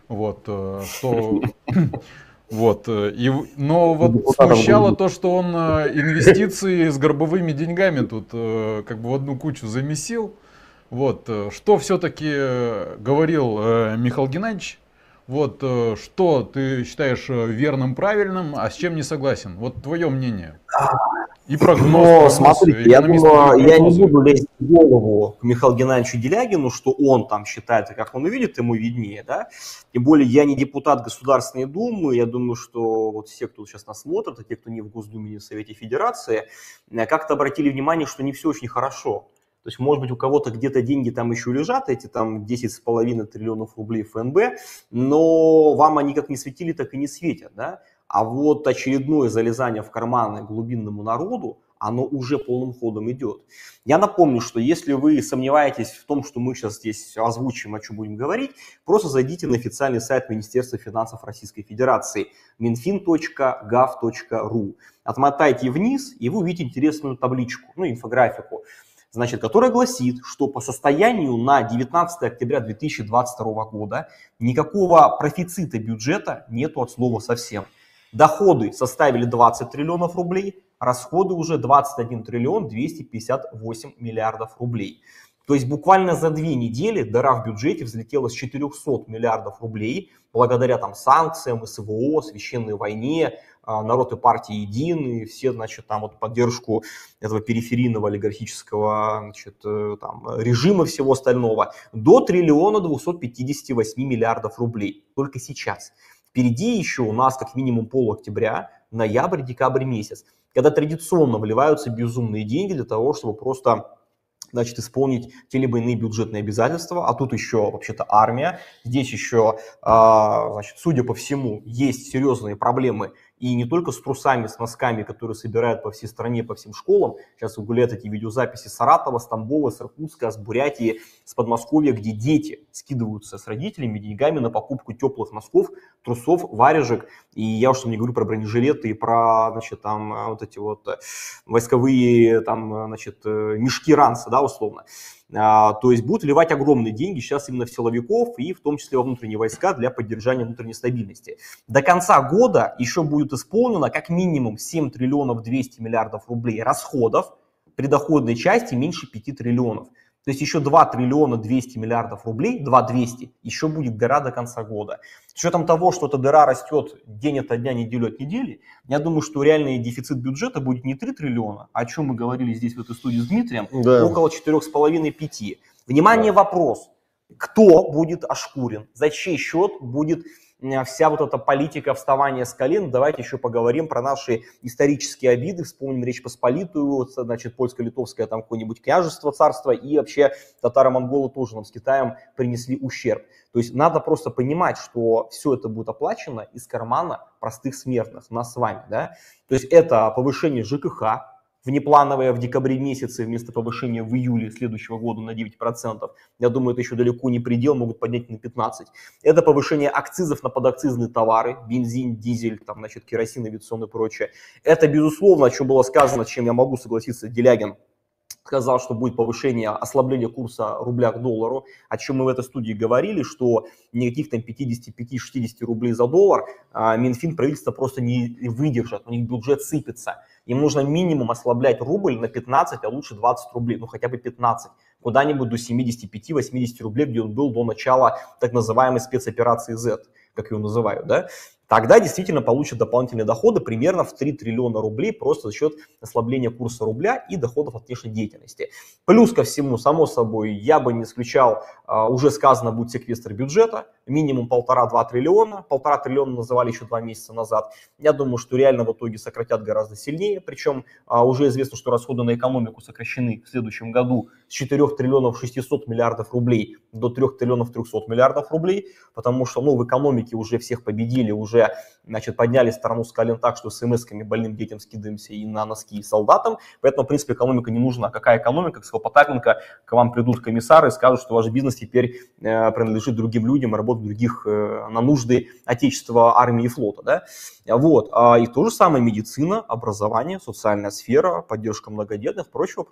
Вот, что... Вот, но вот смущало то, что он инвестиции с горбовыми деньгами тут как бы в одну кучу замесил. Вот, что все-таки говорил Михаил Геннадьевич, вот, что ты считаешь верным, правильным, а с чем не согласен? Вот твое мнение. И прогноз. Но смотрите, я думаю, я не буду лезть в голову к Михаилу Геннадьевичу Делягину, что он там считает, и как он увидит, ему виднее, да. Тем более я не депутат Государственной Думы, я думаю, что вот все, кто сейчас нас смотрит, а те, кто не в Госдуме, не в Совете Федерации, как-то обратили внимание, что не все очень хорошо. То есть, может быть, у кого-то где-то деньги там еще лежат, эти там 10,5 триллионов рублей ФНБ, но вам они как не светили, так и не светят, да. А вот очередное залезание в карманы глубинному народу, оно уже полным ходом идет. Я напомню, что если вы сомневаетесь в том, что мы сейчас здесь озвучим, о чем будем говорить, просто зайдите на официальный сайт Министерства финансов Российской Федерации minfin.gov.ru. Отмотайте вниз, и вы увидите интересную табличку, ну, инфографику, значит, которая гласит, что по состоянию на 19 октября 2022 года никакого профицита бюджета нету от слова совсем. Доходы составили 20 триллионов рублей, расходы уже 21 триллион 258 миллиардов рублей. То есть буквально за 2 недели дыра в бюджете взлетела с 400 миллиардов рублей благодаря там санкциям, СВО, священной войне, народ и партии едины, все, значит, там вот поддержку этого периферийного олигархического, значит, там, режима всего остального, до 1 258 миллиардов рублей только сейчас. Впереди еще у нас как минимум пол-октября, ноябрь, декабрь месяц, когда традиционно вливаются безумные деньги для того, чтобы просто, значит, исполнить те либо иные бюджетные обязательства, а тут еще вообще-то армия, здесь еще, значит, судя по всему, есть серьезные проблемы и не только с трусами, с носками, которые собирают по всей стране, по всем школам. Сейчас вы гуляете эти видеозаписи с Саратова, с Тамбова, с Иркутска, с Бурятии, с Подмосковья, где дети скидываются с родителями деньгами на покупку теплых носков, трусов, варежек. И я уж не говорю про бронежилеты и про, значит, там вот эти вот войсковые там, значит, мешки ранца, да, условно. То есть будут вливать огромные деньги сейчас именно в силовиков и в том числе во внутренние войска для поддержания внутренней стабильности. До конца года еще будет исполнено как минимум 7 триллионов 200 миллиардов рублей расходов, при доходной части меньше 5 триллионов. То есть еще 2 триллиона 200 миллиардов рублей, 2,200, еще будет дыра до конца года. С учетом того, что эта дыра растет день ото дня, неделю от недели, я думаю, что реальный дефицит бюджета будет не 3 триллиона, о чем мы говорили здесь в этой студии с Дмитрием, да, около 4,5-5. Внимание, вопрос. Кто будет ошкурен? За чей счет будет вся вот эта политика вставания с колен? Давайте еще поговорим про наши исторические обиды, вспомним Речь Посполитую, значит, польско-литовское там какое-нибудь княжество, царство, и вообще татаро-монголы тоже нам с Китаем принесли ущерб. То есть надо просто понимать, что все это будет оплачено из кармана простых смертных, нас с вами, да? То есть это повышение ЖКХ, внеплановое в декабре месяце вместо повышения в июле следующего года на 9%. Я думаю, это еще далеко не предел, могут поднять на 15%. Это повышение акцизов на подакцизные товары, бензин, дизель, там, значит, керосин, авиационный и прочее. Это, безусловно, о чем было сказано, с чем я могу согласиться, Делягин сказал, что будет повышение, ослабление курса рубля к доллару, о чем мы в этой студии говорили, что никаких там 55-60 рублей за доллар Минфин, правительство просто не выдержат, у них бюджет сыпется. Им нужно минимум ослаблять рубль на 15, а лучше 20 рублей, ну хотя бы 15, куда-нибудь до 75-80 рублей, где он был до начала так называемой спецоперации Z, как ее называют, да? Тогда действительно получат дополнительные доходы примерно в 3 триллиона рублей просто за счет ослабления курса рубля и доходов от внешней деятельности. Плюс ко всему, само собой, я бы не исключал, уже сказано, будет секвестр бюджета, минимум 1,5-2 триллиона. 1,5 триллиона называли еще 2 месяца назад. Я думаю, что реально в итоге сократят гораздо сильнее. Причем уже известно, что расходы на экономику сокращены в следующем году с 4 триллионов 600 миллиардов рублей до 3 триллионов 300 миллиардов рублей, потому что, ну, в экономике уже всех победили, уже, значит, подняли страну с колен так, что смс-ками больным детям скидываемся и на носки и солдатам. Поэтому, в принципе, экономика не нужна. Какая экономика? Как сказал Потапенко, к вам придут комиссары и скажут, что ваш бизнес теперь принадлежит другим людям и работает других на нужды отечества, армии и флота. Да? Вот. И то же самое медицина, образование, социальная сфера, поддержка многодетных, прочего.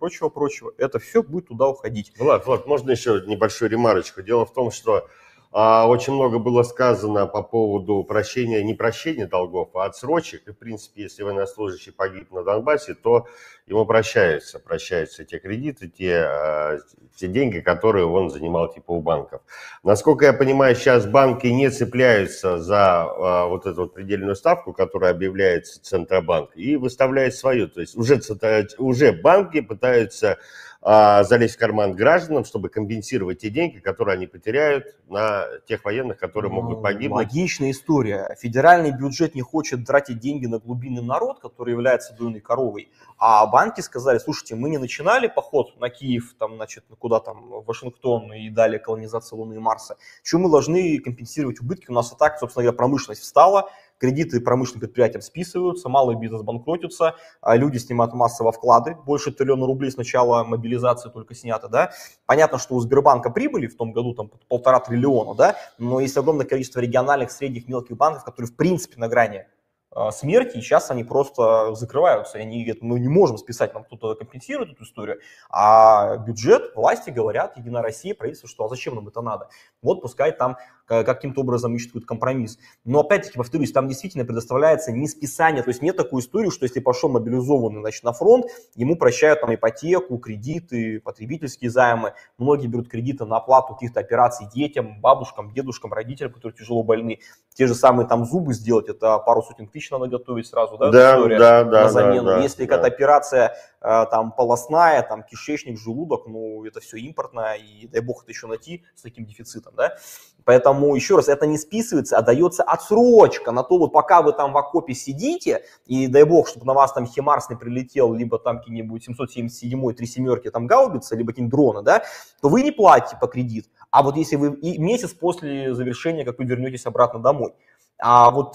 Это все будет туда уходить. Влад, можно еще небольшую ремарочку? Дело в том, что очень много было сказано по поводу не прощения долгов, а отсрочек. И, в принципе, если военнослужащий погиб на Донбассе, то ему прощаются те кредиты, те деньги, которые он занимал типа у банков. Насколько я понимаю, сейчас банки не цепляются за вот эту вот предельную ставку, которая объявляется Центробанк, и выставляют свою. То есть уже банки пытаются залезть в карман гражданам, чтобы компенсировать те деньги, которые они потеряют на тех военных, которые могут погибнуть. Логичная история. Федеральный бюджет не хочет тратить деньги на глубинный народ, который является дойной коровой, а банки сказали: слушайте, мы не начинали поход на Киев, там, значит, куда там, в Вашингтон и далее колонизация Луны и Марса. Чего мы должны компенсировать убытки? У нас и так, собственно говоря, промышленность встала, кредиты промышленным предприятиям списываются, малый бизнес банкротится, люди снимают массово вклады, больше триллиона рублей с начала мобилизации только снято, да. Понятно, что у Сбербанка прибыли в том году там 1,5 триллиона, да, но есть огромное количество региональных, средних, мелких банков, которые в принципе на грани смерти, и сейчас они просто закрываются. И они говорят, мы не можем списать, нам кто-то компенсирует эту историю. А бюджет, власти говорят, Единая Россия, правительство, что а зачем нам это надо? Вот пускай там каким-то образом ищут какой-то компромисс. Но опять-таки, повторюсь, там действительно предоставляется не списание, то есть нет такой истории, что если пошел мобилизованный, значит, на фронт, ему прощают там ипотеку, кредиты, потребительские займы. Многие берут кредиты на оплату каких-то операций детям, бабушкам, дедушкам, родителям, которые тяжело больны. Те же самые там зубы сделать, это пару сотен тысяч надо готовить сразу, да, история на замену. Если какая-то операция там полостная, там кишечник, желудок, ну это все импортное, и дай бог это еще найти с таким дефицитом, да. Поэтому, еще раз, это не списывается, а дается отсрочка на то, вот пока вы там в окопе сидите, и дай бог, чтобы на вас там Химарс не прилетел, либо там какие-нибудь 777-й, 3 семерки там гаубицы, либо какие-нибудь дроны, да, то вы не платите по кредит. А вот если вы и месяц после завершения, как вы вернетесь обратно домой. А вот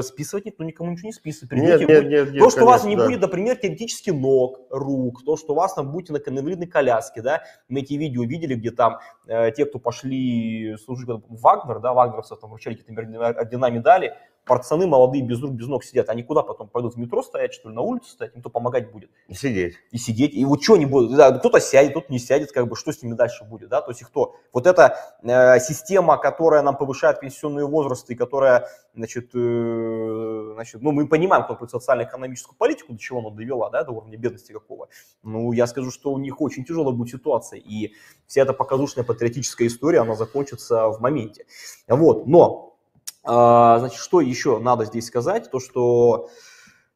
списывать никто никому ничего не списывает. Нет, то, что у вас не будет, например, теоретически ног, рук, то, что у вас там будете на инвалидной коляске, да, мы эти видео видели, где там те, кто пошли служить в Вагнер, да, вагнеровцев там вручали какие-то ордена, медали, пацаны молодые без рук, без ног сидят, они куда потом пойдут, в метро стоять, что ли, на улице стоять, им кто помогать будет? Сидеть. И сидеть, и вот что они будут, да, кто-то сядет, кто-то не сядет, как бы, что с ними дальше будет, да, то есть и кто? Вот эта система, которая нам повышает пенсионные возрасты, и которая, значит, ну, мы понимаем, кто будет социально-экономическую политику, до чего она довела, да, до уровня бедности какого, ну, я скажу, что у них очень тяжелая будет ситуация, и вся эта показушная патриотическая история, она закончится в моменте, вот, но значит, что еще надо здесь сказать, то что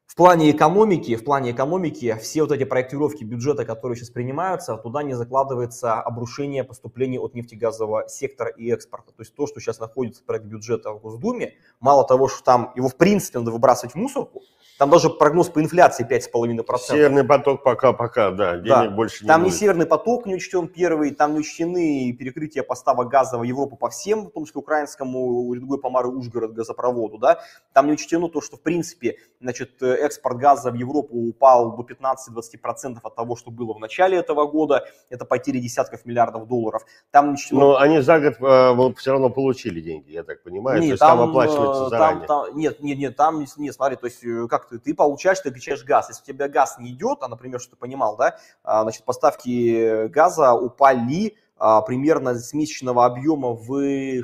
в плане экономики все вот эти проектировки бюджета, которые сейчас принимаются, туда не закладывается обрушение поступления от нефтегазового сектора и экспорта. То есть то, что сейчас находится в проекте бюджета в Госдуме, мало того, что там его в принципе надо выбрасывать в мусорку, там даже прогноз по инфляции 5,5%. Северный поток пока, да, денег больше не там будет. Там не Северный поток не учтен первый, там не учтены перекрытие поставок газа в Европу по всем, в том числе украинскому Рудгой, Помары, Ужгород газопроводу, да. Там не учтено то, что в принципе, значит, экспорт газа в Европу упал до 15-20% от того, что было в начале этого года, это потери десятков миллиардов долларов. Там не учтено... Но они за год все равно получили деньги, я так понимаю, то есть там оплачивается заранее. Нет, смотри, то есть как ты получаешь, ты качаешь газ. Если у тебя газ не идет, а, например, что ты понимал, да, значит, поставки газа упали примерно с месячного объема в 16-15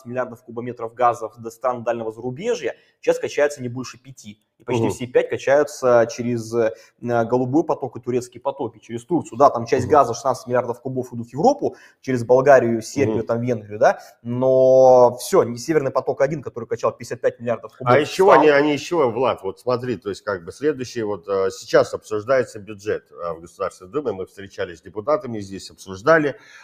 миллиардов кубометров газа до стран дальнего зарубежья, сейчас качается не больше 5. И почти все 5 качаются через голубой поток и турецкие потоки, через Турцию. Да, там часть газа, 16 миллиардов кубов идут в Европу, через Болгарию, Сербию, там Венгрию, да, но все, не Северный поток-1, который качал 55 миллиардов кубов. А еще они еще, Влад, вот смотри, то есть как бы следующий, вот сейчас обсуждается бюджет в Государственной Думе, мы встречались с депутатами здесь,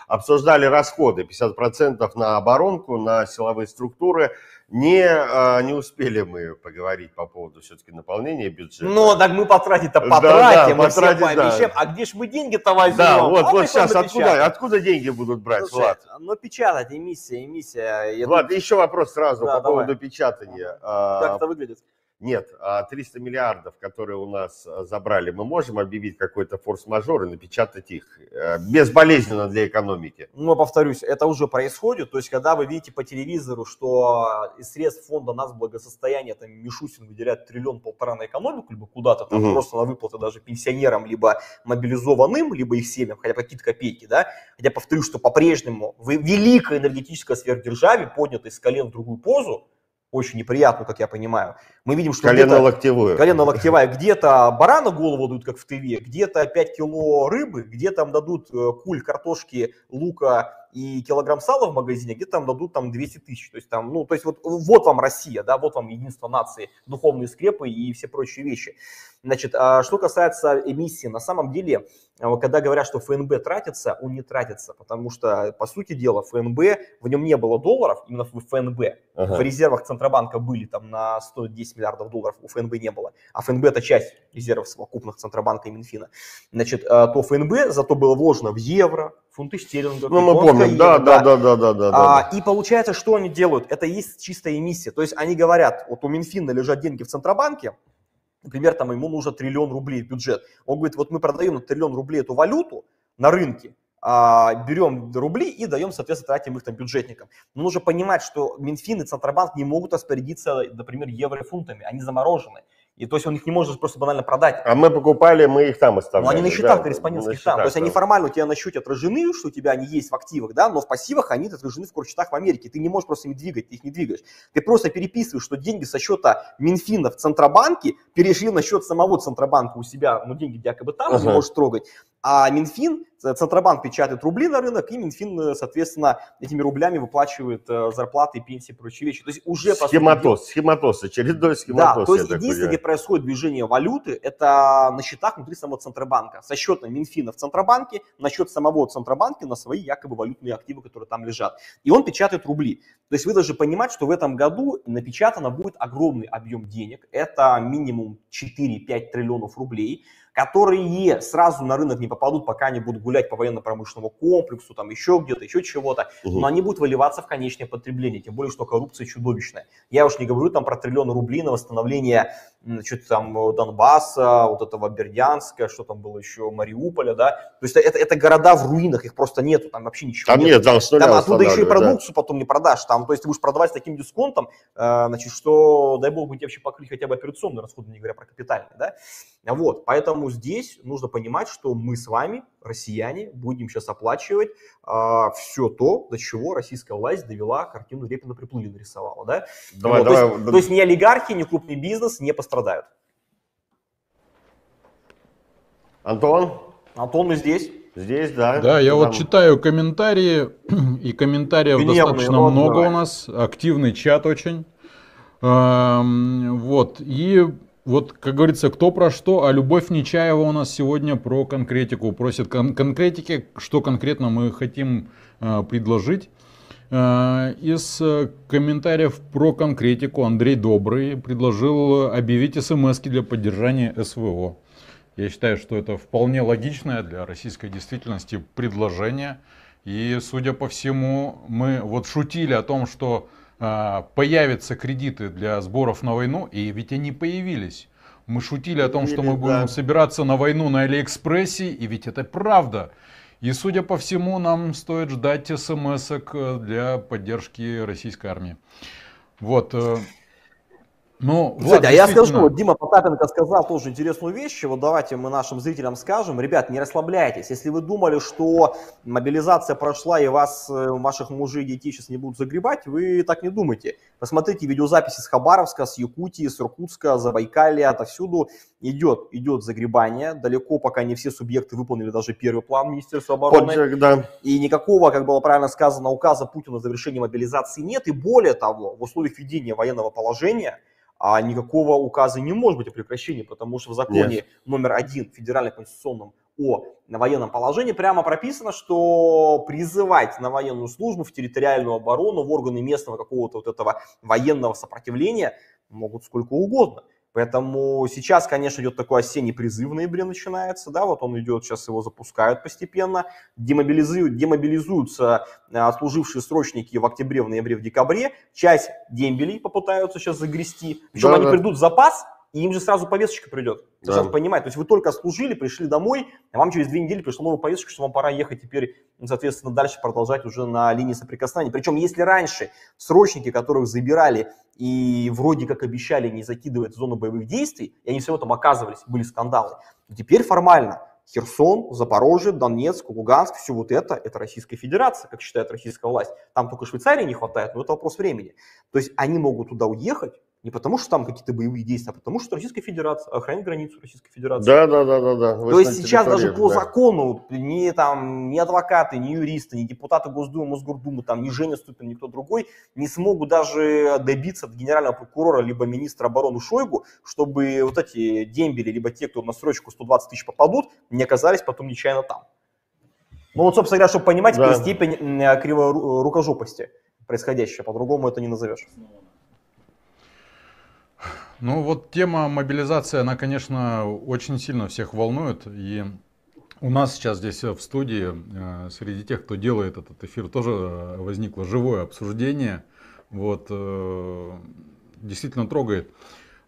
обсуждали расходы, 50% на оборонку, на силовые структуры. Не успели мы поговорить по поводу все-таки наполнения бюджета. Ну, так мы потратить-то потратим, мы всем пообещаем. А где ж мы деньги-то возьмем? Да, вот сейчас откуда деньги будут брать, слушай, Влад? Ну, печатать, эмиссия. Влад, еще вопрос сразу по поводу печатания. Как это выглядит? Нет, 300 миллиардов, которые у нас забрали, мы можем объявить какой-то форс-мажор и напечатать их безболезненно для экономики? Ну, повторюсь, это уже происходит. То есть, когда вы видите по телевизору, что из средств фонда нацблагосостояния там Мишустин выделяет 1,5 триллиона на экономику, либо куда-то там просто на выплаты даже пенсионерам, либо мобилизованным, либо их семьям, хотя бы какие-то копейки, да. Хотя повторюсь, что по-прежнему в великой энергетической сверхдержаве, поднятой с колен в другую позу, очень неприятную, как я понимаю. Мы видим, что колено-локтевая, где-то барана голову дают, как в ТВ, где-то 5 кило рыбы, где-то там дадут куль картошки, лука и килограмм сала в магазине, где-то там дадут там 200 тысяч. То есть там, ну, то есть вот вам Россия, да, вот вам единство нации, духовные скрепы и все прочие вещи. Значит, что касается эмиссии, на самом деле, когда говорят, что ФНБ тратится, он не тратится, потому что, по сути дела, ФНБ, в нем не было долларов, именно в ФНБ. В резервах Центробанка были там на 110 миллиардов долларов, у ФНБ не было. А ФНБ это часть резервов совокупных Центробанка и Минфина. Значит, то ФНБ зато было вложено в евро, фунты стерлингов. Ну, мы помним, да. И получается, что они делают? Это и есть чистая эмиссия. То есть они говорят, вот у Минфина лежат деньги в Центробанке, например, там ему нужно 1 триллион рублей в бюджет. Он говорит, вот мы продаем на 1 триллион рублей эту валюту на рынке, берем рубли и даем, соответственно, тратим их там бюджетникам. Но нужно понимать, что Минфин и Центробанк не могут распорядиться, например, евро и фунтами, они заморожены. И то есть он их не может просто банально продать. А мы покупали, мы их там Но оставляли. они на счетах да, корреспондентских на там. То есть счетах, они да. формально у тебя на счете отражены, что у тебя они есть в активах, да, но в пассивах они отражены в корсчетах в Америке. Ты не можешь просто ими двигать, ты их не двигаешь. Ты просто переписываешь, что деньги со счета Минфина в Центробанке перешли на счет самого Центробанка у себя, ну деньги якобы там, не можешь трогать. А Минфин, Центробанк печатает рубли на рынок, и Минфин, соответственно, этими рублями выплачивает зарплаты, пенсии и прочие вещи. То есть уже по Схематоз, очередной да, схематоз. то есть единственное, где происходит движение валюты, это на счетах внутри самого Центробанка. Со счета Минфина в Центробанке, на счет самого Центробанка, на свои якобы валютные активы, которые там лежат. И он печатает рубли. То есть вы должны понимать, что в этом году напечатано будет огромный объем денег. Это минимум 4-5 триллионов рублей, которые сразу на рынок не попадут, пока они будут гулять по военно-промышленному комплексу, там еще где-то, еще чего-то, но они будут выливаться в конечное потребление, тем более, что коррупция чудовищная. Я уж не говорю там про триллион рублей на восстановление что-то там Донбасса, вот этого Бердянска, что там было еще, Мариуполя, да, то есть это города в руинах, их просто нету, там вообще ничего там нет. Там с нуля там оттуда еще и восстанавливают, продукцию потом не продашь, там, то есть ты будешь продавать с таким дисконтом, значит, что, дай бог, бы тебе вообще покрыть хотя бы операционные расходы, не говоря про капитальные, да, вот, поэтому здесь нужно понимать, что мы с вами, россияне, будем сейчас оплачивать все то, до чего российская власть довела, картину Репина приплыли нарисовала, да. Давай, Вот, то есть ни олигархи, ни крупный бизнес не пострадают. Антон, мы здесь. здесь, да. Да, я вот Там- читаю комментарии, и комментариев Гневные, достаточно вот, много давай. у нас, активный чат очень. Вот, и вот, как говорится, кто про что, а Любовь Нечаева у нас сегодня про конкретику, просит конкретики, что конкретно мы хотим предложить. Из комментариев про конкретику Андрей Добрый предложил объявить смс-ки для поддержания СВО. Я считаю, что это вполне логичное для российской действительности предложение. И, судя по всему, мы вот шутили о том, что появятся кредиты для сборов на войну, и ведь они появились. Мы шутили о том, что мы будем собираться на войну на Алиэкспрессе, и ведь это правда. И, судя по всему, нам стоит ждать смс-ок для поддержки российской армии. Вот. Ну, Кстати, Влад, а я скажу, действительно, вот Дима Потапенко сказал тоже интересную вещь, вот давайте мы нашим зрителям скажем, ребят, не расслабляйтесь, если вы думали, что мобилизация прошла и вас, ваших мужей и детей сейчас не будут загребать, вы так не думайте. Посмотрите видеозаписи с Хабаровска, с Якутии, с Иркутска, Забайкалья, отовсюду идет загребание, далеко пока не все субъекты выполнили даже первый план Министерства обороны. Да. И никакого, как было правильно сказано, указа Путина о завершении мобилизации нет. И более того, в условиях введения военного положения никакого указа не может быть о прекращении, потому что в законе номер 1 федеральном конституционном о военном положении прямо прописано, что призывать на военную службу, в территориальную оборону, в органы местного какого-то вот этого военного сопротивления могут сколько угодно. Поэтому сейчас, конечно, идет такой осенний призыв в ноябре начинается, да, вот он идет, сейчас его запускают постепенно, демобилизуются отслужившие срочники в октябре, в ноябре, в декабре, часть дембелей попытаются сейчас загрести, причем они придут в запас, и им же сразу повесточка придет. Ты сразу понимаешь, то есть вы только служили, пришли домой, а вам через 2 недели пришла новая повесточка, что вам пора ехать теперь, соответственно, дальше продолжать уже на линии соприкосновения. Причем если раньше срочники, которых забирали и вроде как обещали не закидывать в зону боевых действий, и они все равно там оказывались, были скандалы, то теперь формально Херсон, Запорожье, Донецк, Луганск, все вот это Российская Федерация, как считает российская власть. Там только Швейцарии не хватает, но это вопрос времени. То есть они могут туда уехать, не потому что там какие-то боевые действия, а потому что Российская Федерация охраняет границу Российской Федерации. Да. То есть сейчас даже по закону ни адвокаты, ни юристы, ни депутаты Госдумы, Мосгордумы, там, ни Женя Ступин, никто другой не смогут даже добиться от генерального прокурора либо министра обороны Шойгу, чтобы вот эти дембели, либо те, кто на срочку 120 тысяч попадут, не оказались потом нечаянно там. Ну вот, собственно говоря, чтобы понимать степень криворукожопости происходящего, по-другому это не назовешь. ну вот тема мобилизации, она, конечно, очень сильно всех волнует. И у нас сейчас здесь в студии, среди тех, кто делает этот эфир, тоже возникло живое обсуждение. Вот, действительно трогает.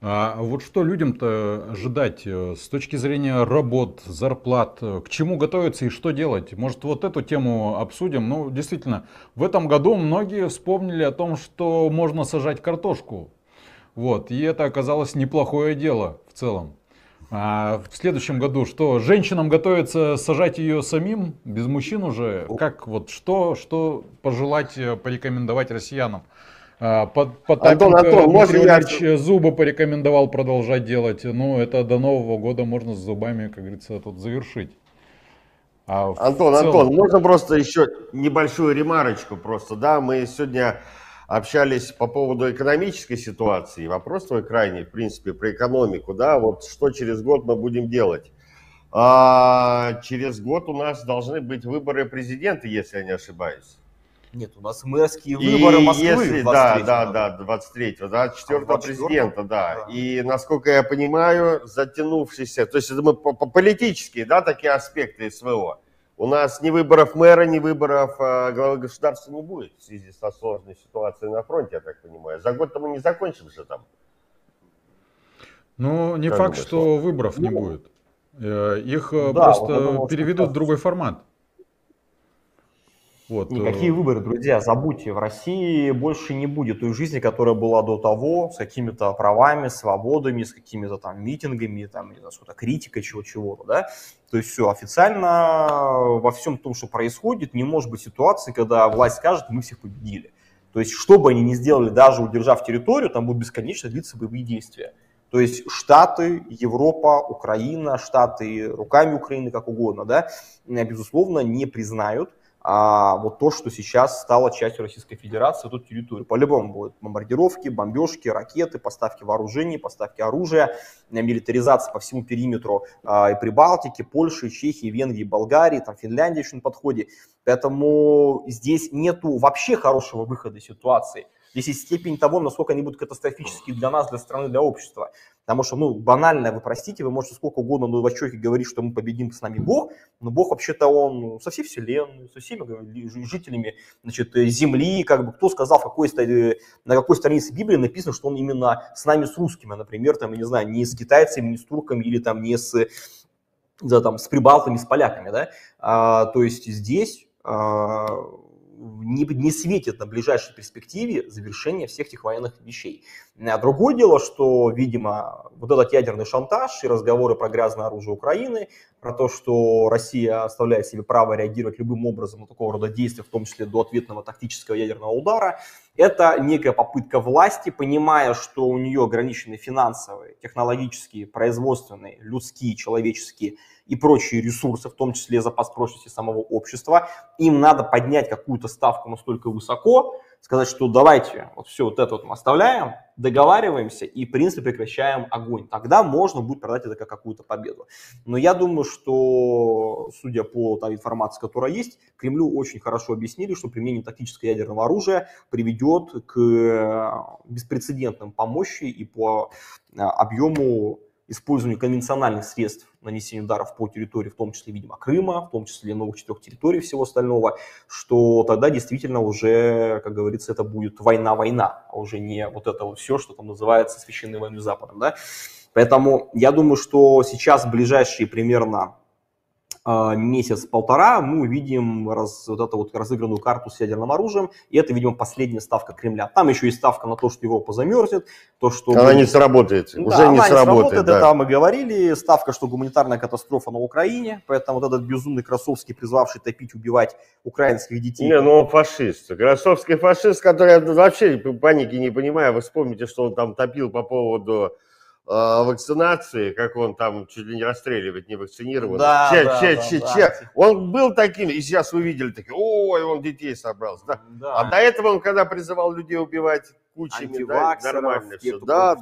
А вот что людям-то ожидать с точки зрения работ, зарплат, к чему готовиться и что делать? Может, вот эту тему обсудим? Ну, действительно, в этом году многие вспомнили о том, что можно сажать картошку. Вот, и это оказалось неплохое дело в целом. А в следующем году что? Женщинам готовится сажать ее самим, без мужчин уже? Как вот что пожелать, порекомендовать россиянам? Потапенко можно Дмитрий я... Валерьевич зубы порекомендовал продолжать делать. Ну, это до Нового года можно с зубами, как говорится, тут завершить. А в Антон, целом, можно просто еще небольшую ремарочку просто, да, мы сегодня общались по поводу экономической ситуации, вопрос твой крайний, в принципе, про экономику, да, вот что через год мы будем делать. Через год у нас должны быть выборы президента, если я не ошибаюсь. Нет, у нас мэрские выборы Москвы если, в 23-м. да, 23-го, да, 4-го 24-го? президента, да. Да. И, насколько я понимаю, затянувшийся, то есть это мы по политические, да, такие аспекты СВО. У нас ни выборов мэра, ни выборов главы государства не будет в связи со сложной ситуацией на фронте, я так понимаю. За год-то мы не закончим же там. ну, не Как факт, думаешь, что выборов не будет. Их Да, просто вот я думал, что переведут в так. другой формат. Вот. Никакие выборы, друзья, забудьте, в России больше не будет той жизни, которая была до того, с какими-то правами, свободами, с какими-то там митингами, там, не знаю, что-то критикой, чего-то, да. То есть все, официально во всем том, что происходит, не может быть ситуации, когда власть скажет, мы всех победили. То есть, что бы они ни сделали, даже удержав территорию, там будут бесконечно длиться боевые действия. То есть Штаты, Европа, Украина, Штаты руками Украины, как угодно, да, безусловно, не признают вот то, что сейчас стало частью Российской Федерации, эту территорию. По-любому будут бомбардировки, бомбежки, ракеты, поставки вооружений, поставки оружия, милитаризация по всему периметру и Прибалтики, Польши, Чехии, Венгрии, Болгарии, там Финляндия еще на подходе. Поэтому здесь нету вообще хорошего выхода из ситуации. Здесь есть степень того, насколько они будут катастрофические для нас, для страны, для общества. Потому что, банально, вы простите, вы можете сколько угодно на дурачок говорить, что мы победим, с нами Бог, но Бог вообще-то он со всей вселенной, со всеми жителями, значит, земли, как бы кто сказал, на какой странице Библии написано, что он именно с нами, с русскими, например, там, я не знаю, не с китайцами, не с турками или там не с прибалтами, с поляками, да, то есть здесь не светит на ближайшей перспективе завершение всех этих военных вещей. Другое дело, что, видимо, вот этот ядерный шантаж и разговоры про грязное оружие Украины, про то, что Россия оставляет себе право реагировать любым образом на такого рода действия, в том числе до ответного тактического ядерного удара, это некая попытка власти, понимая, что у нее ограничены финансовые, технологические, производственные, людские, человеческие и прочие ресурсы, в том числе запас прочности самого общества, им надо поднять какую-то ставку настолько высоко, сказать, что давайте вот все вот это вот мы оставляем, договариваемся и, в принципе, прекращаем огонь. Тогда можно будет продать это как какую-то победу. Но я думаю, что, судя по той информации, которая есть, Кремлю очень хорошо объяснили, что применение тактического ядерного оружия приведет к беспрецедентным по мощи и по объему использованию конвенциональных средств нанесения ударов по территории, в том числе, видимо, Крыма, в том числе новых 4 территорий и всего остального, что тогда действительно уже, как говорится, это будет война-война, а уже не вот это вот все, что там называется священной войной с Западом, да. Поэтому я думаю, что сейчас в ближайшие примерно месяц-полтора мы увидим вот эту вот разыгранную карту с ядерным оружием, и это, видимо, последняя ставка Кремля. Там еще есть ставка на то, что Европа замерзнет, то, что... Она не сработает, да, уже не сработает. Да. Это мы говорили, ставка, что гуманитарная катастрофа на Украине, поэтому вот этот безумный Красовский, призвавший топить, убивать украинских детей... Не, ну он фашист. Красовский фашист, который я вообще паники не понимаю. Вы вспомните, что он там топил по поводу вакцинации, как он там чуть ли не расстреливает невакцинированных. Да. Он был таким, и сейчас вы видели такие, ой, он детей собрался. Да. Да. А до этого он, когда призывал людей убивать кучами, да, нормально все. Да.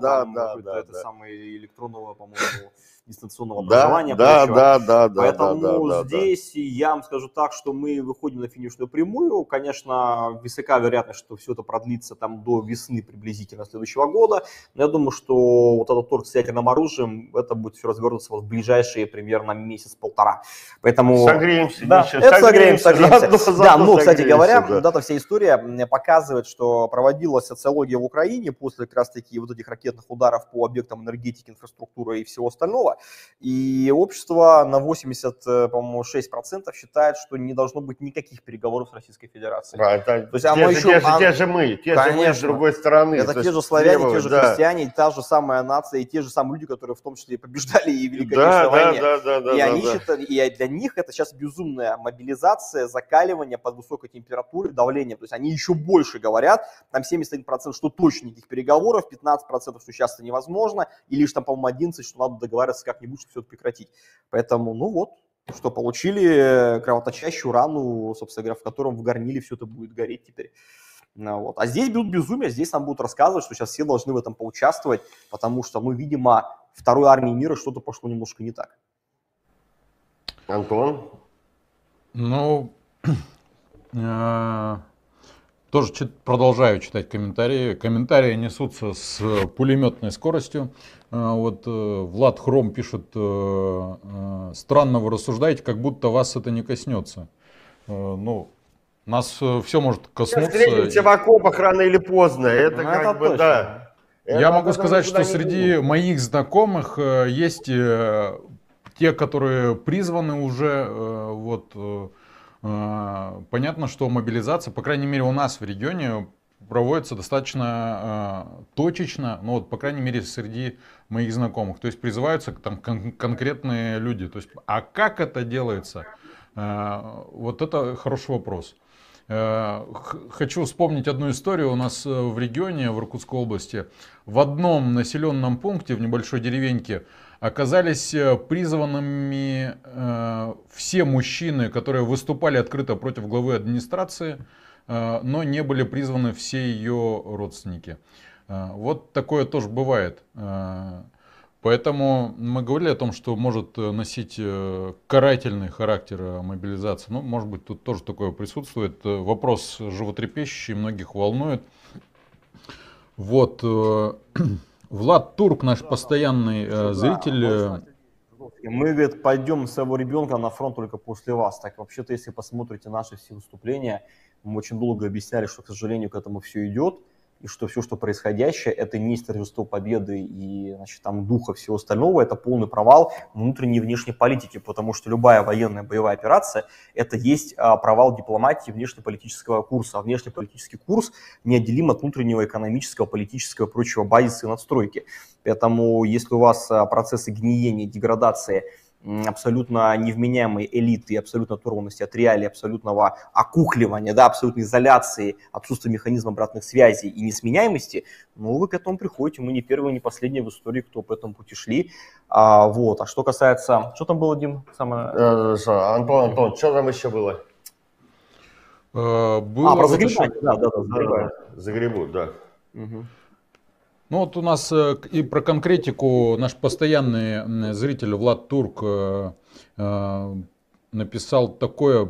Это самое электронного, по-моему, дистанционного Да, образования. да, прочего. да, да, да, Поэтому да, да, да. здесь я вам скажу так, что мы выходим на финишную прямую. Конечно, высока вероятность, что все это продлится там до весны приблизительно следующего года. Но я думаю, что вот этот торг с ядерным оружием, это будет все развернуться вот в ближайшие примерно месяц-полтора. Поэтому... Согреемся. Да, ничего, это согреемся. Да, ну, кстати говоря, да. вот эта вся история показывает, что проводилась социология в Украине после как раз-таки вот этих ракетных ударов по объектам энергетики, инфраструктуры и всего остального. И общество на 86% считает, что не должно быть никаких переговоров с Российской Федерацией. Это То есть оно те же мы с другой стороны. Это То те есть же славяне, слева, те же да. христиане, та же самая нация, и те же самые люди, которые в том числе и побеждали и в Великой Да, Отечественной войне. да, И они считают, и для них это сейчас безумная мобилизация, закаливание под высокой температурой, давлением. То есть они еще больше говорят, там 71%, что точно никаких переговоров, 15%, что сейчас это невозможно, и лишь там, по-моему, 11%, что надо договариваться как-нибудь, чтобы все это прекратить. Поэтому, ну вот, что получили кровоточащую рану, собственно говоря, в котором в горниле все это будет гореть теперь. Ну, вот. А здесь будут безумия, здесь нам будут рассказывать, что сейчас все должны в этом поучаствовать, потому что, ну, видимо, второй армии мира что-то пошло немножко не так. Антон? Ну, тоже продолжаю читать комментарии. Комментарии несутся с пулеметной скоростью. Вот Влад Хром пишет: странно вы рассуждаете, как будто вас это не коснется. Ну, нас все может коснуться. Встретимся в окопах рано или поздно. Это Ну, как это бы, точно. да. Я могу сказать, что среди моих знакомых есть те, которые призваны уже, вот, понятно, что мобилизация, по крайней мере у нас в регионе, проводится достаточно точечно, ну вот, по крайней мере, среди моих знакомых. То есть призываются там конкретные люди. То есть, а как это делается? Вот это хороший вопрос. Хочу вспомнить одну историю у нас в регионе, в Иркутской области. В одном населенном пункте, в небольшой деревеньке, оказались призванными все мужчины, которые выступали открыто против главы администрации, но не были призваны все ее родственники. Вот такое тоже бывает. Поэтому мы говорили о том, что может носить карательный характер мобилизации. Ну, может быть, тут тоже такое присутствует. Вопрос животрепещущий, многих волнует. Вот. Влад Турк, наш постоянный зритель. Мы, говорит, пойдем своего ребенка на фронт только после вас. Так, вообще-то, если посмотрите наши все выступления, мы очень долго объясняли, что, к сожалению, к этому все идет. И что все, что происходящее, это не торжество победы и, значит, там, духа всего остального, это полный провал внутренней и внешней политики, потому что любая военная боевая операция – это есть провал дипломатии внешнеполитического курса. А внешнеполитический курс неотделим от внутреннего экономического, политического и прочего базиса и надстройки. Поэтому если у вас процессы гниения, деградации, абсолютно невменяемой элиты, абсолютно оторванности от реалий, абсолютного окукливания, да, абсолютной изоляции, отсутствия механизма обратных связей и несменяемости, ну, вы к этому приходите. Мы не первые, не последние в истории, кто по этому пути шли. Вот. А что касается... Что там было, Дим? Антон, что там еще было? Было про вот загребание. еще... Да, Загребут, да. Угу. Ну вот у нас и про конкретику наш постоянный зритель Влад Турк написал такое,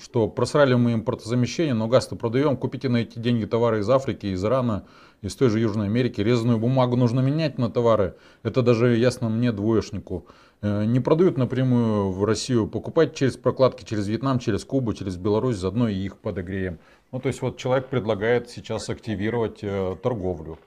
что просрали мы импортозамещение, но газ-то продаем, купите на эти деньги товары из Африки, из Ирана, из той же Южной Америки, резаную бумагу нужно менять на товары, это даже ясно мне, двоечнику. Не продают напрямую в Россию, покупать через прокладки, через Вьетнам, через Кубу, через Беларусь, заодно и их подогреем. Ну то есть вот человек предлагает сейчас активировать торговлю.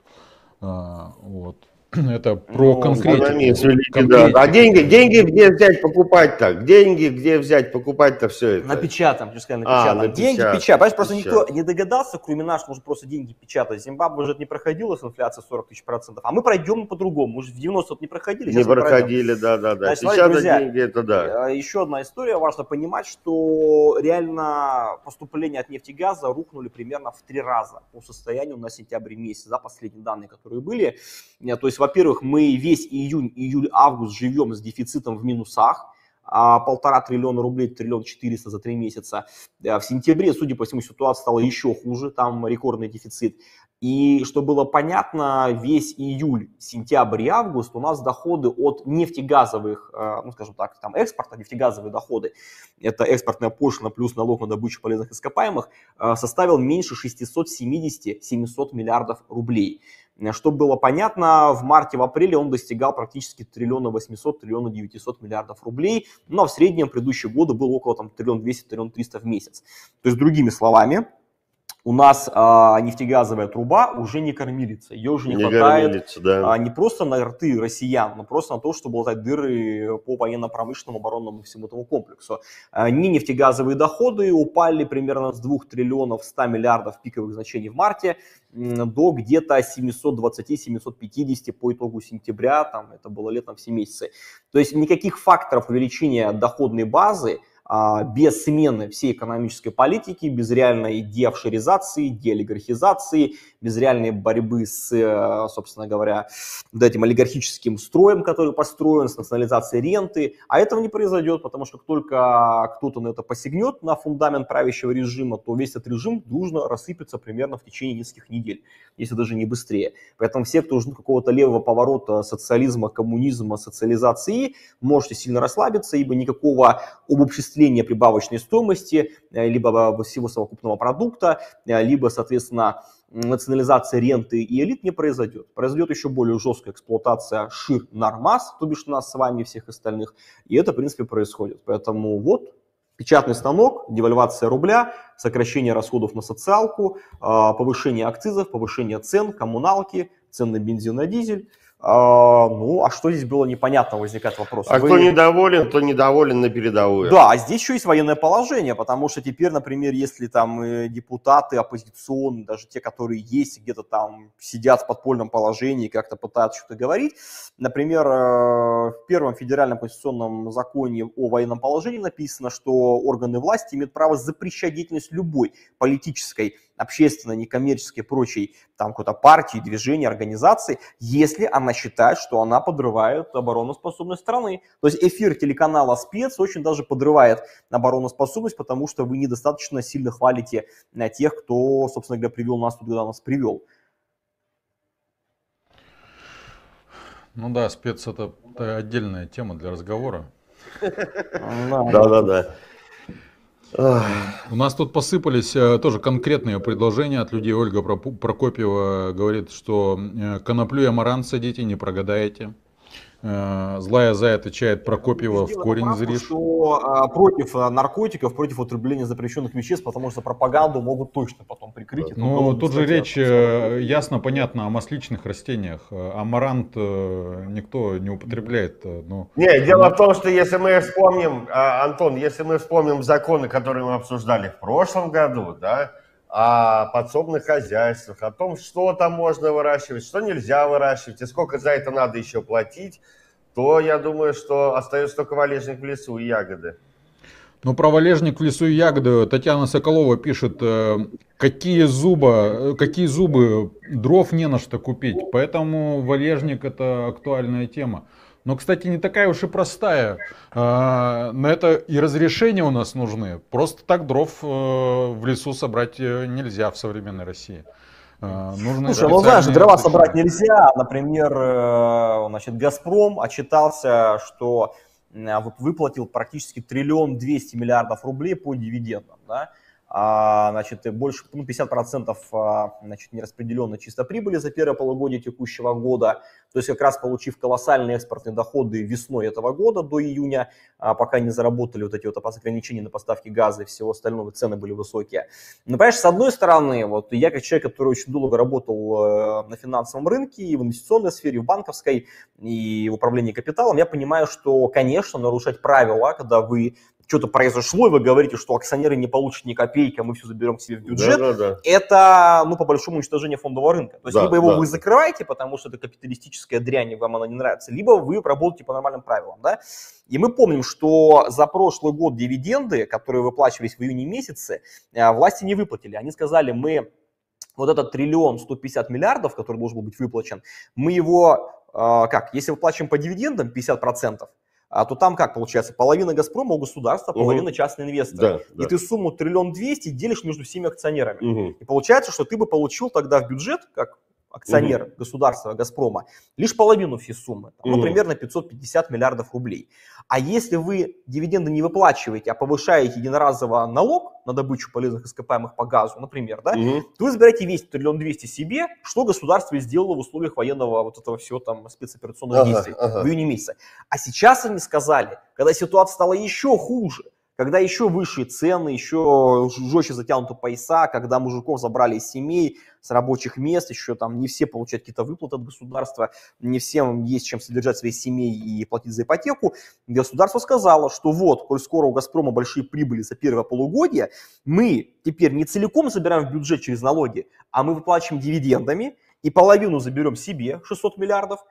Вот. Это про конкретику. Да. А деньги где взять, покупать так? Деньги где взять, покупать-то все это? Напечатаем, напечатаем. Деньги печатаем. Понимаешь, просто никто не догадался, кроме нас, что нужно просто деньги печатать. Зимбабве же не проходила с инфляцией 40 тысяч %, а мы пройдем по-другому. Мы же в 90-х не проходили. Не проходили, да. Значит, сейчас друзья, деньги это да. Еще одна история. Важно понимать, что реально поступления от нефти и газа рухнули примерно в 3 раза по состоянию на сентябрь месяц, за последние данные, которые были. То есть, во-первых, мы весь июнь, июль, август живем с дефицитом в минусах. 1,5 триллиона рублей, 1,4 триллиона за 3 месяца. В сентябре, судя по всему, ситуация стала еще хуже, там рекордный дефицит. И что было понятно, весь июль, сентябрь и август у нас доходы от нефтегазовых, ну скажем так, там экспорта, нефтегазовые доходы, это экспортная пошлина плюс налог на добычу полезных ископаемых, составил меньше 670-700 миллиардов рублей. Чтобы было понятно, в марте, в апреле он достигал практически 1,8 триллиона, 1,9 миллиардов рублей, но в среднем предыдущие годы было около 1,2 триллиона, 1,3 триллиона в месяц. То есть, другими словами, у нас нефтегазовая труба уже не кормилица, ее уже не хватает не просто на рты россиян, но просто на то, чтобы латать дыры по военно-промышленному, оборонному и всему этому комплексу. Не нефтегазовые доходы упали примерно с 2 триллионов 100 миллиардов пиковых значений в марте до где-то 720-750 по итогу сентября, там это было летом все месяцы. То есть никаких факторов увеличения доходной базы без смены всей экономической политики, без реальной деофшоризации, деолигархизации, без реальной борьбы с, собственно говоря, этим олигархическим строем, который построен, с национализацией ренты. А этого не произойдет, потому что как только кто-то на это посягнет, на фундамент правящего режима, то весь этот режим дружно рассыпется примерно в течение нескольких недель, если даже не быстрее. Поэтому все, кто ждут какого-то левого поворота социализма, коммунизма, социализации, можете сильно расслабиться, ибо никакого обобществления прибавочной стоимости, либо всего совокупного продукта, либо, соответственно, национализация ренты и элит не произойдет. Произойдет еще более жесткая эксплуатация шир-нар-масс, то бишь нас с вами и всех остальных, и это, в принципе, происходит. Поэтому вот, печатный станок, девальвация рубля, сокращение расходов на социалку, повышение акцизов, повышение цен, коммуналки, цен на бензин и дизель. Ну, а что здесь было непонятно, возникает вопрос. Кто недоволен, то недоволен на передовую. Да, а здесь еще есть военное положение, потому что теперь, например, если там депутаты оппозиционные, даже те, которые есть, где-то там сидят в подпольном положении, как-то пытаются что-то говорить, например, в первом федеральном конституционном законе о военном положении написано, что органы власти имеют право запрещать деятельность любой политической, общественной, некоммерческой, прочей, там какой-то партии, движения, организации, если она считает, что она подрывает обороноспособность страны. То есть эфир телеканала «Спец» очень даже подрывает обороноспособность, потому что вы недостаточно сильно хвалите тех, кто, собственно говоря, привел нас туда, куда нас привел. Ну да, «Спец» — это отдельная тема для разговора. Да. У нас тут посыпались тоже конкретные предложения от людей. Ольга Прокопьева говорит, что коноплю и амарант садите, не прогадаете. Злая Зая отвечает: Прокопьева в корень зришь. Что против наркотиков, против употребления запрещенных веществ, потому что пропаганду могут точно потом прикрыть. Ну, тут же речь ясно, понятно о масличных растениях. Амарант никто не употребляет. Но... Нет, дело в том, что если мы вспомним, Антон, если мы вспомним законы, которые мы обсуждали в прошлом году, да, о подсобных хозяйствах, о том, что там можно выращивать, что нельзя выращивать и сколько за это надо еще платить, то я думаю, что остается только валежник в лесу и ягоды. Ну, про валежник в лесу и ягоды Татьяна Соколова пишет: какие зубы, дров не на что купить, поэтому валежник — это актуальная тема. Но, кстати, не такая уж и простая. На это и разрешения у нас нужны. Просто так дров в лесу собрать нельзя в современной России. Слушай, ну знаешь, дрова собрать нельзя. Например, значит, «Газпром» отчитался, что выплатил практически 1 200 000 000 000 рублей по дивидендам. Да? Значит, больше 50% значит, нераспределенной чисто прибыли за первое полугодие текущего года. То есть как раз получив колоссальные экспортные доходы весной этого года до июня, пока не заработали вот эти вот ограничения на поставки газа и всего остального, цены были высокие. Но, понимаешь, с одной стороны, вот я как человек, который очень долго работал на финансовом рынке, и в инвестиционной сфере, и в банковской, и в управлении капиталом, я понимаю, что, конечно, нарушать правила, когда вы что-то произошло, и вы говорите, что акционеры не получат ни копейки, а мы все заберем к себе в бюджет, это, ну, по большому уничтожение фондового рынка. То есть, либо его вы закрываете, потому что это капиталистическая дрянь, и вам она не нравится, либо вы работаете по нормальным правилам, да. И мы помним, что за прошлый год дивиденды, которые выплачивались в июне месяце, власти не выплатили. Они сказали: мы вот этот 1 150 000 000 000, который должен был быть выплачен, мы его, если выплачиваем по дивидендам 50%, то там как получается? Половина «Газпрома» у государства, половина частные инвесторы. Да, И ты сумму 1 200 000 000 делишь между всеми акционерами. Мгм. И получается, что ты бы получил тогда в бюджет, как акционер государства «Газпрома», лишь половину всей суммы, ну, примерно 550 миллиардов рублей. А если вы дивиденды не выплачиваете, а повышаете единоразово налог на добычу полезных ископаемых по газу, например, да, то вы забираете весь 1 200 000 000 себе, что государство и сделало в условиях военного вот этого всего там спецоперационных действий в июне месяце. А сейчас они сказали, когда ситуация стала еще хуже, когда еще выше цены, еще жестче затянуты пояса, когда мужиков забрали из семей, с рабочих мест, еще там не все получают какие-то выплаты от государства, не всем есть чем содержать свои семьи и платить за ипотеку. Государство сказало, что вот, коль скоро у «Газпрома» большие прибыли за первое полугодие, мы теперь не целиком забираем в бюджет через налоги, а мы выплачиваем дивидендами, и половину заберем себе, 600 миллиардов,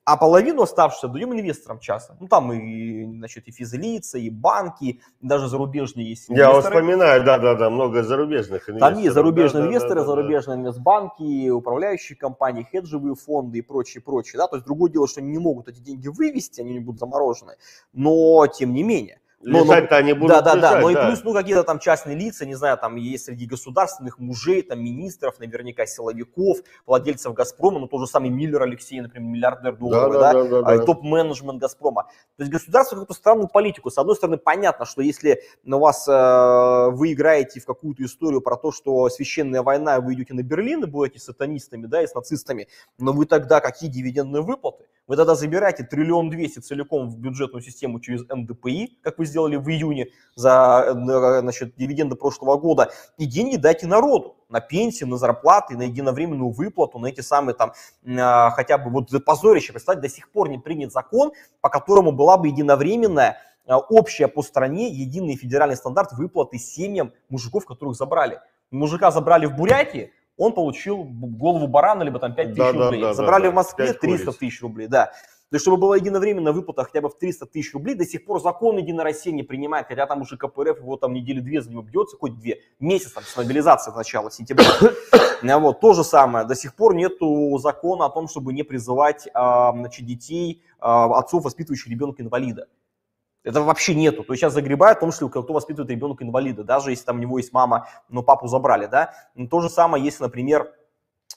а половину оставшуюся даем инвесторам частным. Ну, там и, значит, и физлица, и банки, и даже зарубежные есть инвесторы. Я вспоминаю, да, много зарубежных инвесторов. Там есть зарубежные инвесторы, зарубежные инвестбанки, управляющие компании, хеджевые фонды и прочее. Да? То есть другое дело, что они не могут эти деньги вывести, они не будут заморожены, но тем не менее. Лежать-то они будут лежать, но и плюс, какие-то там частные лица, не знаю, там есть среди государственных мужей, там министров, наверняка силовиков, владельцев «Газпрома», ну, тот же самый Миллер Алексей, например, миллиардер долларов, топ-менеджмент «Газпрома». То есть государство какую-то странную политику. С одной стороны, понятно, что если у вас вы играете в какую-то историю про то, что священная война, вы идете на Берлин и будете с сатанистами, да, и с нацистами, но вы тогда какие дивидендные выплаты? Вы тогда забираете 1 200 000 000 целиком в бюджетную систему через НДПИ, как вы сделали в июне за, значит, дивиденды прошлого года, и деньги дайте народу на пенсии, на зарплаты, на единовременную выплату, на эти самые там, хотя бы вот позорище, представьте, до сих пор не принят закон, по которому была бы единовременная, общая по стране, единый федеральный стандарт выплаты семьям мужиков, которых забрали. Мужика забрали в Бурятии, он получил голову барана, либо там 5 тысяч рублей. Забрали в Москве 300 тысяч рублей, да. То есть, чтобы была единовременная выплата хотя бы в 300 тысяч рублей, до сих пор закон Единая Россия не принимает, хотя там уже КПРФ его там недели 2 за него бьется, хоть 2, месяц там с мобилизации с начала сентября. Вот, то же самое, до сих пор нету закона о том, чтобы не призывать, значит, детей, отцов, воспитывающих ребенка-инвалида. Это вообще нету. То есть сейчас загребают, в том числе, кто воспитывает ребенка-инвалида, даже если там у него есть мама, но папу забрали, да. Но то же самое, если, например,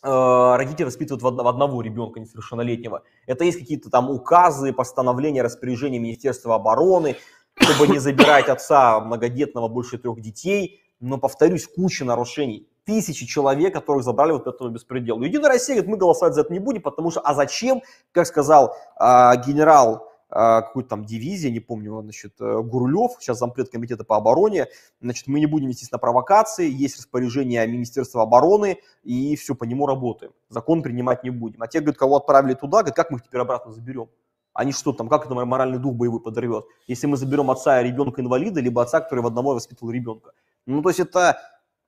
родители воспитывают одного ребенка несовершеннолетнего. Это есть какие-то там указы, постановления, распоряжения Министерства обороны, чтобы не забирать отца многодетного больше 3 детей. Но, повторюсь, куча нарушений. Тысячи человек, которых забрали вот этого беспредела. Единая Россия говорит, мы голосовать за это не будем, потому что, а зачем, как сказал генерал какой-то там дивизии, не помню, значит, Гурлев, сейчас зампред комитета по обороне, значит, мы не будем вестись на провокации, есть распоряжение Министерства обороны, и все, по нему работаем. Закон принимать не будем. А те, говорят, кого отправили туда, говорят, как мы их теперь обратно заберем? Они что там, как это моральный дух боевой подорвет? Если мы заберем отца ребенка-инвалида, либо отца, который в одного воспитывал ребенка. Ну, то есть это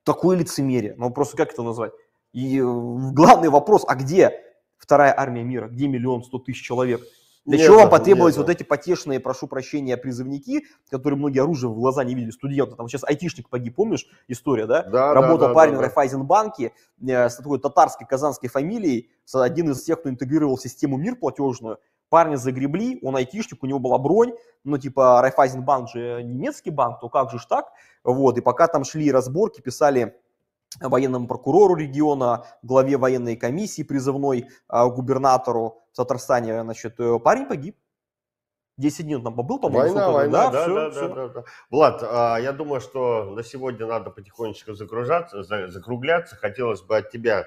такое лицемерие. Ну, просто как это назвать? И главный вопрос, а где вторая армия мира? Где 1 100 000 человек? Для чего вам потребовались вот эти потешные, прошу прощения, призывники, которые многие оружие в глаза не видели, студенты. Там сейчас айтишник погиб, помнишь история, да? Работал парень в Райфайзенбанке с такой татарской, казанской фамилией, один из тех, кто интегрировал систему МИР платежную. Парня загребли, он айтишник, у него была бронь, ну типа Райфайзенбанк же немецкий банк, то как же ж так? Вот, и пока там шли разборки, писали военному прокурору региона, главе военной комиссии призывной, губернатору в Татарстане, значит, парень погиб. 10 дней он там побыл, по-моему. Война, да. Влад, я думаю, что на сегодня надо потихонечку закругляться. Хотелось бы от тебя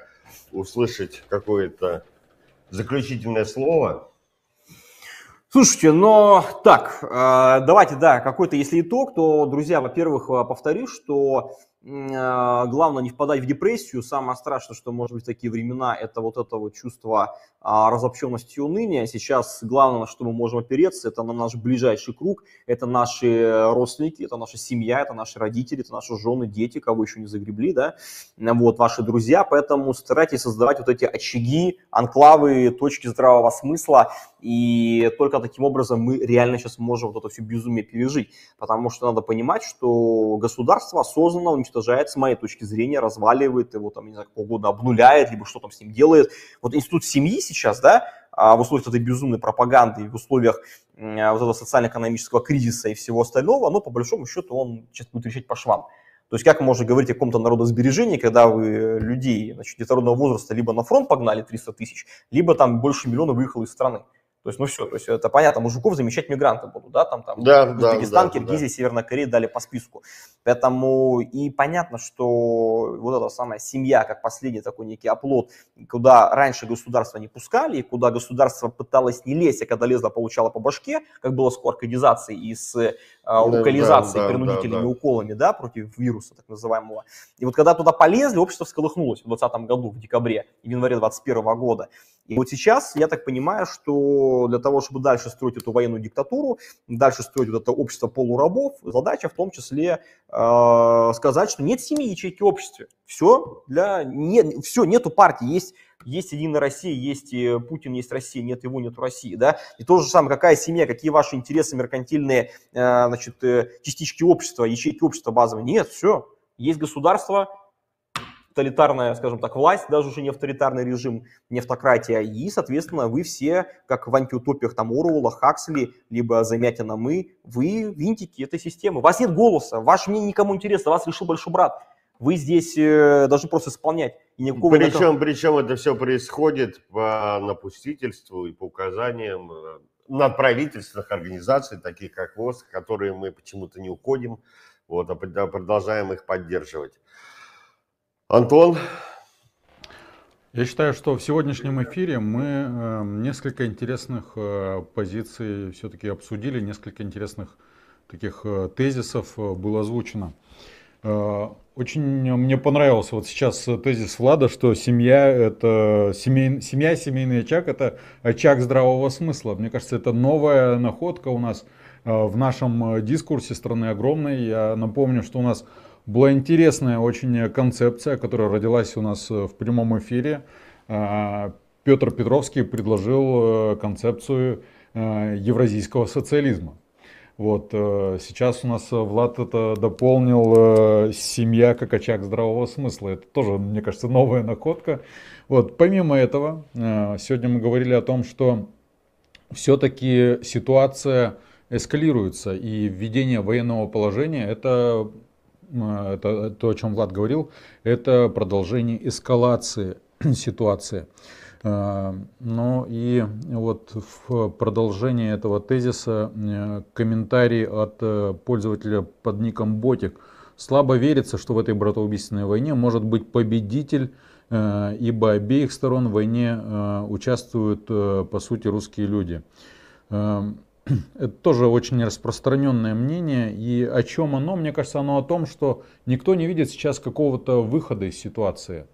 услышать какое-то заключительное слово. Слушайте, но так, давайте, да, какой-то, если итог, то, друзья, во-первых, повторю, что главное не впадать в депрессию. Самое страшное, что может быть в такие времена, это вот чувство разобщенности и уныния. Сейчас главное, на что мы можем опереться, это на наш ближайший круг, это наши родственники, это наша семья, это наши родители, это наши жены, дети, кого еще не загребли, да, вот, ваши друзья. Поэтому старайтесь создавать вот эти очаги, анклавы, точки здравого смысла, и только таким образом мы реально сейчас можем вот это все безумие пережить. Потому что надо понимать, что государство осознанно уничтожает, с моей точки зрения, разваливает его, там, не знаю, полгода обнуляет, либо что там с ним делает. Вот институт семьи сейчас, да, в условиях этой безумной пропаганды, в условиях вот этого социально-экономического кризиса и всего остального, но по большому счету он сейчас будет решать по швам. То есть как можно говорить о каком-то народосбережении, когда вы людей, значит, детородного возраста либо на фронт погнали 300 тысяч, либо там больше миллиона выехало из страны. То есть, ну все, то есть это понятно, мужиков замещать мигранты будут, да, там Узбекистан, Киргизия, Северная Корея дали по списку. Поэтому и понятно, что вот эта самая семья, как последний такой некий оплот, куда раньше государство не пускали, и куда государство пыталось не лезть, а когда лезло, получало по башке, как было с коаркодизацией и с локализацией, принудительными уколами, да, против вируса так называемого. И вот когда туда полезли, общество всколыхнулось в 2020 году, в декабре и в январе 2021 года. И вот сейчас я так понимаю, что для того, чтобы дальше строить эту военную диктатуру, дальше строить вот это общество полурабов, задача в том числе сказать, что нет семьи ячейки в обществе. Все, нету партии, есть Единая Россия, есть Путин, есть Россия, нет его, нету России, да, и то же самое, какая семья, какие ваши интересы меркантильные, значит, частички общества, ячейки общества базовые, нет, все, есть государство, тоталитарная, скажем так, власть, даже уже не авторитарный режим, не автократия, и, соответственно, вы все, как в антиутопиях там Оруэлла, Хаксли, либо Замятина мы, вы винтики этой системы, у вас нет голоса, ваше мнение никому интересно, вас решил большой брат, вы здесь должны просто исполнять. И никакого причем это все происходит по напустительству и по указаниям надправительственных организаций, таких как ВОЗ, которые мы почему-то не уходим, вот, а продолжаем их поддерживать. Антон? Я считаю, что в сегодняшнем эфире мы несколько интересных позиций все-таки обсудили, несколько интересных таких тезисов было озвучено. Очень мне понравился вот сейчас тезис Влада, что семья, семейный очаг, это очаг здравого смысла. Мне кажется, это новая находка у нас в нашем дискурсе «Страны огромной». Я напомню, что у нас была интересная очень концепция, которая родилась у нас в прямом эфире. Петр Петровский предложил концепцию евразийского социализма. Вот, сейчас у нас Влад это дополнил семья как очаг здравого смысла. Это тоже, мне кажется, новая находка. Вот, помимо этого, сегодня мы говорили о том, что все-таки ситуация эскалируется, и введение военного положения это то, о чем Влад говорил, это продолжение эскалации ситуации. Ну и вот в продолжение этого тезиса комментарий от пользователя под ником Ботик. Слабо верится, что в этой братоубийственной войне может быть победитель, ибо обеих сторон в войне участвуют по сути русские люди. Это тоже очень распространенное мнение. И о чем оно? Мне кажется, оно о том, что никто не видит сейчас какого-то выхода из ситуации.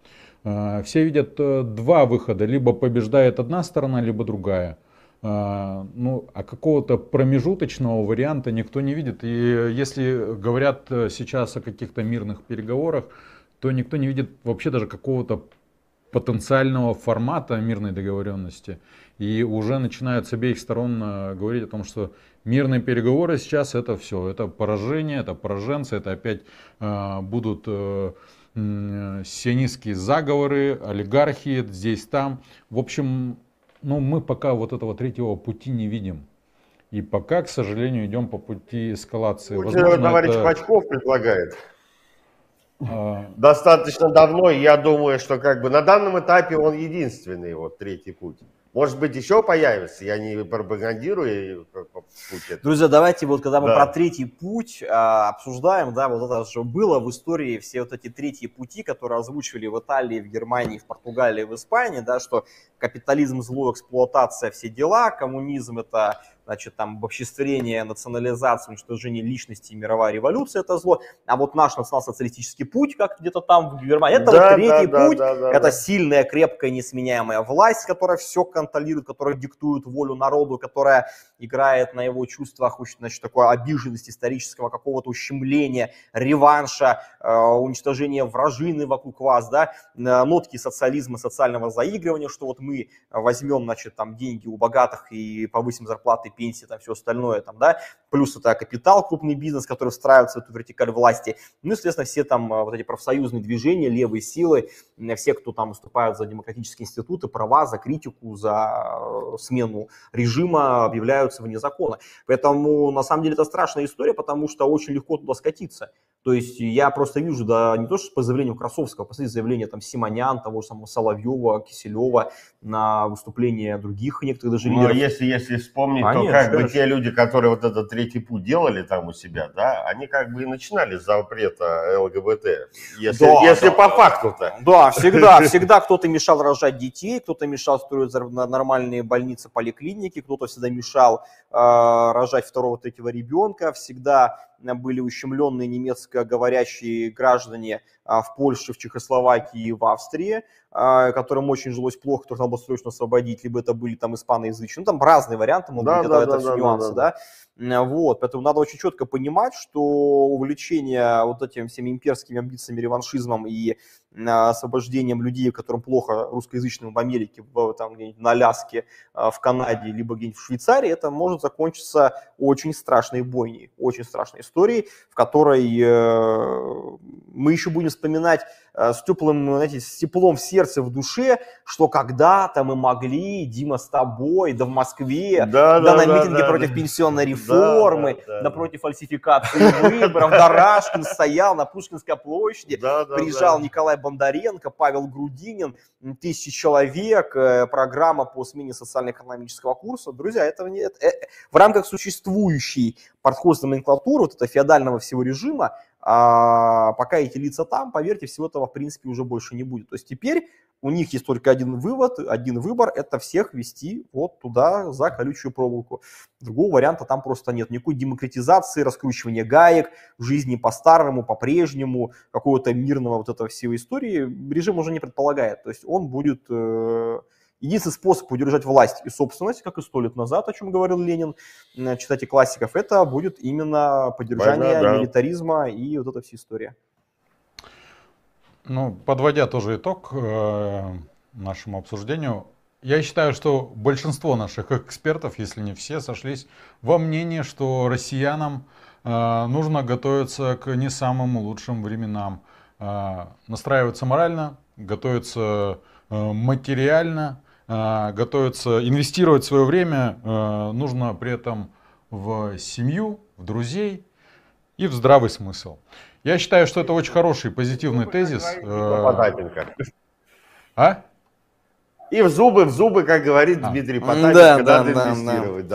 Все видят два выхода. Либо побеждает одна сторона, либо другая. Ну, а какого-то промежуточного варианта никто не видит. И если говорят сейчас о каких-то мирных переговорах, то никто не видит вообще даже какого-то потенциального формата мирной договоренности. И уже начинают с обеих сторон говорить о том, что мирные переговоры сейчас это все. Это поражение, это пораженцы, это опять будут сионистские заговоры, олигархи здесь, там. В общем, ну, мы пока вот этого третьего пути не видим. И пока, к сожалению, идем по пути эскалации. Возможно, товарищ Пачков предлагает. Достаточно давно, и я думаю, что как бы на данном этапе он единственный, вот третий путь. Может быть, еще появится, я не пропагандирую путь. Друзья, давайте вот, когда мы про третий путь обсуждаем, да, вот это же было в истории, все вот эти третьи пути, которые озвучивали в Италии, в Германии, в Португалии, в Испании, да, что капитализм зло, эксплуатация, все дела, коммунизм это, значит, там, обобществление, национализация, уничтожение личности, мировая революция это зло, а вот наш национал-социалистический путь, как где-то там в Германии, это вот третий путь, это сильная, крепкая, несменяемая власть, которая все контролирует, которая диктует волю народу, которая играет на его чувствах, значит, такой обиженности, исторического какого-то ущемления, реванша, уничтожения вражины вокруг вас, да, нотки социализма, социального заигрывания, что вот мы возьмем, значит, там деньги у богатых и повысим зарплаты пенсии, там все остальное, там, да, плюс это капитал, крупный бизнес, который встраивается в эту вертикаль власти, ну, естественно, все там вот эти профсоюзные движения, левые силы, все, кто там выступают за демократические институты, права, за критику, за смену режима, объявляются вне закона. Поэтому, на самом деле, это страшная история, потому что очень легко туда скатиться. То есть я просто вижу, да, не то что по заявлению Красовского, посмотрите заявление там Симонян, того же самого Соловьева, Киселева, на выступление других некоторых даже Но лидеров. если вспомнить, Конечно, то как бы конечно. те люди, которые вот этот третий путь делали там у себя, да, они как бы и начинали с запрета ЛГБТ, если по факту-то. Да, всегда кто-то мешал рожать детей, кто-то мешал строить нормальные больницы, поликлиники, кто-то всегда мешал рожать второго, третьего ребенка, всегда были ущемленные немецкоговорящие граждане в Польше, в Чехословакии и в Австрии, которым очень жилось плохо, которых надо было срочно освободить, либо это были там испаноязычные, ну там разные варианты, могут быть, это все нюансы, да. Вот, поэтому надо очень четко понимать, что увлечение вот этими всеми имперскими амбициями, реваншизмом и освобождением людей, которым плохо русскоязычным в Америке, там где-нибудь на Аляске, в Канаде, либо где-нибудь в Швейцарии, это может закончиться очень страшной бойней, очень страшной историей, в которой мы еще будем вспоминать с теплым, знаете, с теплом в сердце, в душе, что когда-то мы могли, Дима, с тобой, да в Москве, на митинге против пенсионной реформы, против фальсификации выборов, Рашкин стоял на Пушкинской площади, приезжал Николай Бондаренко, Павел Грудинин, 1000 человек, программа по смене социально-экономического курса. Друзья, это в рамках существующей подходной номенклатуры, вот этого феодального всего режима, пока эти лица там, поверьте, всего этого в принципе уже больше не будет. То есть теперь у них есть только один выбор, это всех вести вот туда, за колючую проволоку. Другого варианта там просто нет. Никакой демократизации, раскручивания гаек, жизни по-старому, по-прежнему, какого-то мирного вот этого всей истории режим уже не предполагает. То есть он будет... Единственный способ удержать власть и собственность, как и 100 лет назад, о чем говорил Ленин, читайте классиков, это будет именно поддержание милитаризма и вот эта вся история. Ну, подводя тоже итог нашему обсуждению, я считаю, что большинство наших экспертов, если не все, сошлись во мнении, что россиянам нужно готовиться к не самым лучшим временам. Настраиваться морально, готовиться материально, готовиться, инвестировать свое время нужно при этом в семью, в друзей и в здравый смысл. Я считаю, что это очень хороший, позитивный тезис. И в зубы, как говорит Дмитрий Потапенко, надо инвестировать,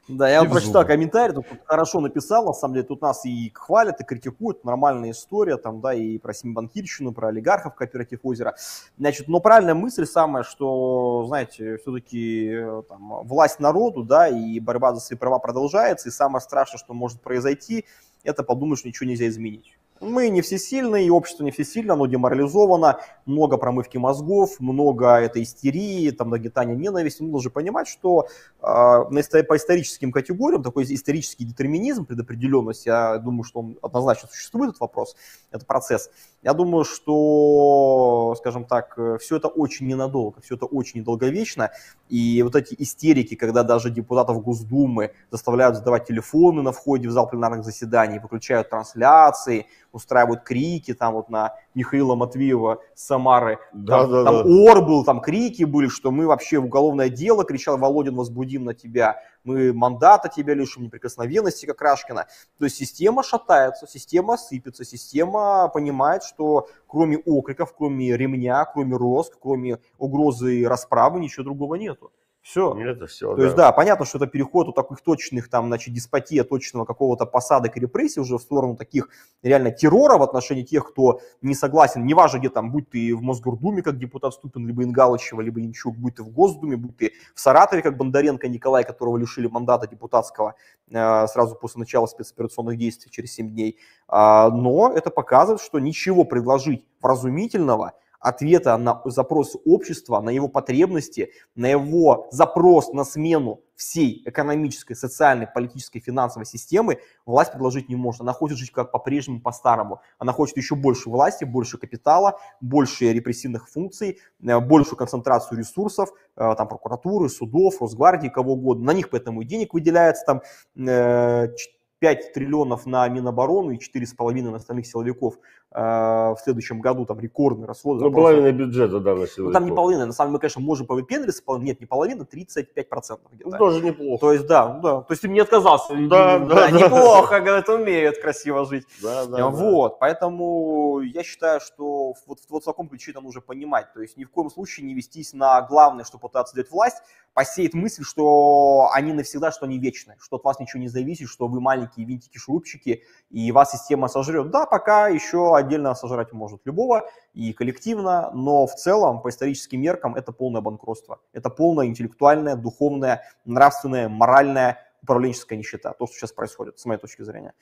Да, я вам прочитал комментарий, тут хорошо написал, на самом деле, тут нас и хвалят, и критикуют, нормальная история, там, да, и про семибанкирщину, про олигархов, кооператив «Озеро». Значит, но правильная мысль самая, что, знаете, все-таки там, власть народу, да, и борьба за свои права продолжается, и самое страшное, что может произойти, это подумать, что ничего нельзя изменить. Мы не всесильны, и общество не всесильно, оно деморализовано, много промывки мозгов, много этой истерии, там, нагнетания ненависти. Мы должны понимать, что по историческим категориям такой исторический детерминизм, предопределенность, я думаю, что он однозначно существует, этот вопрос, этот процесс. Я думаю, что, скажем так, все это очень ненадолго, все это очень недолговечно, и вот эти истерики, когда даже депутатов Госдумы заставляют задавать телефоны на входе в зал пленарных заседаний, выключают трансляции, устраивают крики, там вот на Михаила Матвеева с Самары, там ор был, там крики были, что мы вообще уголовное дело, кричал Володин, возбудим на тебя, мы мандата тебя лишим, неприкосновенности, как Рашкина. То есть система шатается, система сыпется, система понимает, что кроме окриков, кроме ремня, кроме роск, кроме угрозы расправы, ничего другого нету. Все. Это все. То есть, да, понятно, что это переход от таких точечных, там, значит, деспотия, точечного какого-то посадок и репрессий уже в сторону таких реально террора в отношении тех, кто не согласен, неважно где там, будь ты в Мосгордуме, как депутат Ступин, либо Ингалычева, либо Янчук, будь ты в Госдуме, будь ты в Саратове, как Бондаренко Николай, которого лишили мандата депутатского сразу после начала спецоперационных действий через 7 дней. Но это показывает, что ничего предложить вразумительного ответа на запрос общества, на его потребности, на его запрос на смену всей экономической, социальной, политической, финансовой системы власть предложить не может. Она хочет жить как по-прежнему, по-старому. Она хочет еще больше власти, больше капитала, больше репрессивных функций, большую концентрацию ресурсов, там, прокуратуры, судов, Росгвардии, кого угодно. На них поэтому и денег выделяется там 5 триллионов на Миноборону и 4,5 на остальных силовиков. В следующем году там рекордные расходы. Ну, половина бюджета, да, на силовиков. Ну, там не половина. На самом деле, мы, конечно, можем повыпендриваться. Нет, не половина, 35% где-то. Ну, тоже неплохо. То есть, да. То есть, ты мне отказался. Да. Неплохо, говорят, умеют красиво жить. Да. Вот, поэтому я считаю, что вот в таком ключе нам нужно понимать. То есть, ни в коем случае не вестись на главное, что пытаться делать власть, посеять мысль, что они навсегда, что они вечны, что от вас ничего не зависит, что вы маленькие винтики-шурупчики, и вас система сожрет. Да, пока еще отдельно сожрать может любого и коллективно, но в целом по историческим меркам это полное банкротство. Это полная интеллектуальная, духовная, нравственная, моральная, управленческая нищета. То, что сейчас происходит, с моей точки зрения.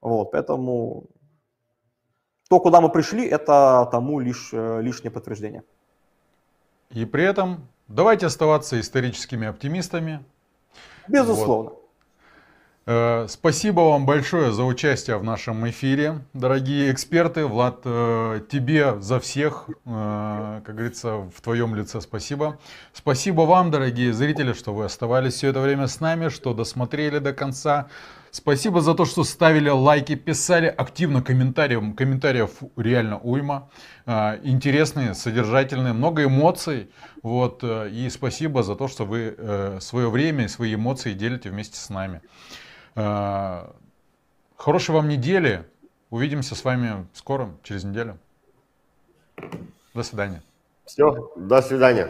Вот, поэтому то, куда мы пришли, это тому лишь лишнее подтверждение. И при этом давайте оставаться историческими оптимистами. Безусловно. Вот. Спасибо вам большое за участие в нашем эфире, дорогие эксперты. Влад, тебе за всех, как говорится, в твоем лице спасибо. Спасибо вам, дорогие зрители, что вы оставались все это время с нами, что досмотрели до конца. Спасибо за то, что ставили лайки, писали активно комментарии. Комментариев реально уйма. Интересные, содержательные, много эмоций. Вот. И спасибо за то, что вы свое время и свои эмоции делите вместе с нами. Хорошей вам недели. Увидимся с вами скоро, через неделю. До свидания. Все, до свидания.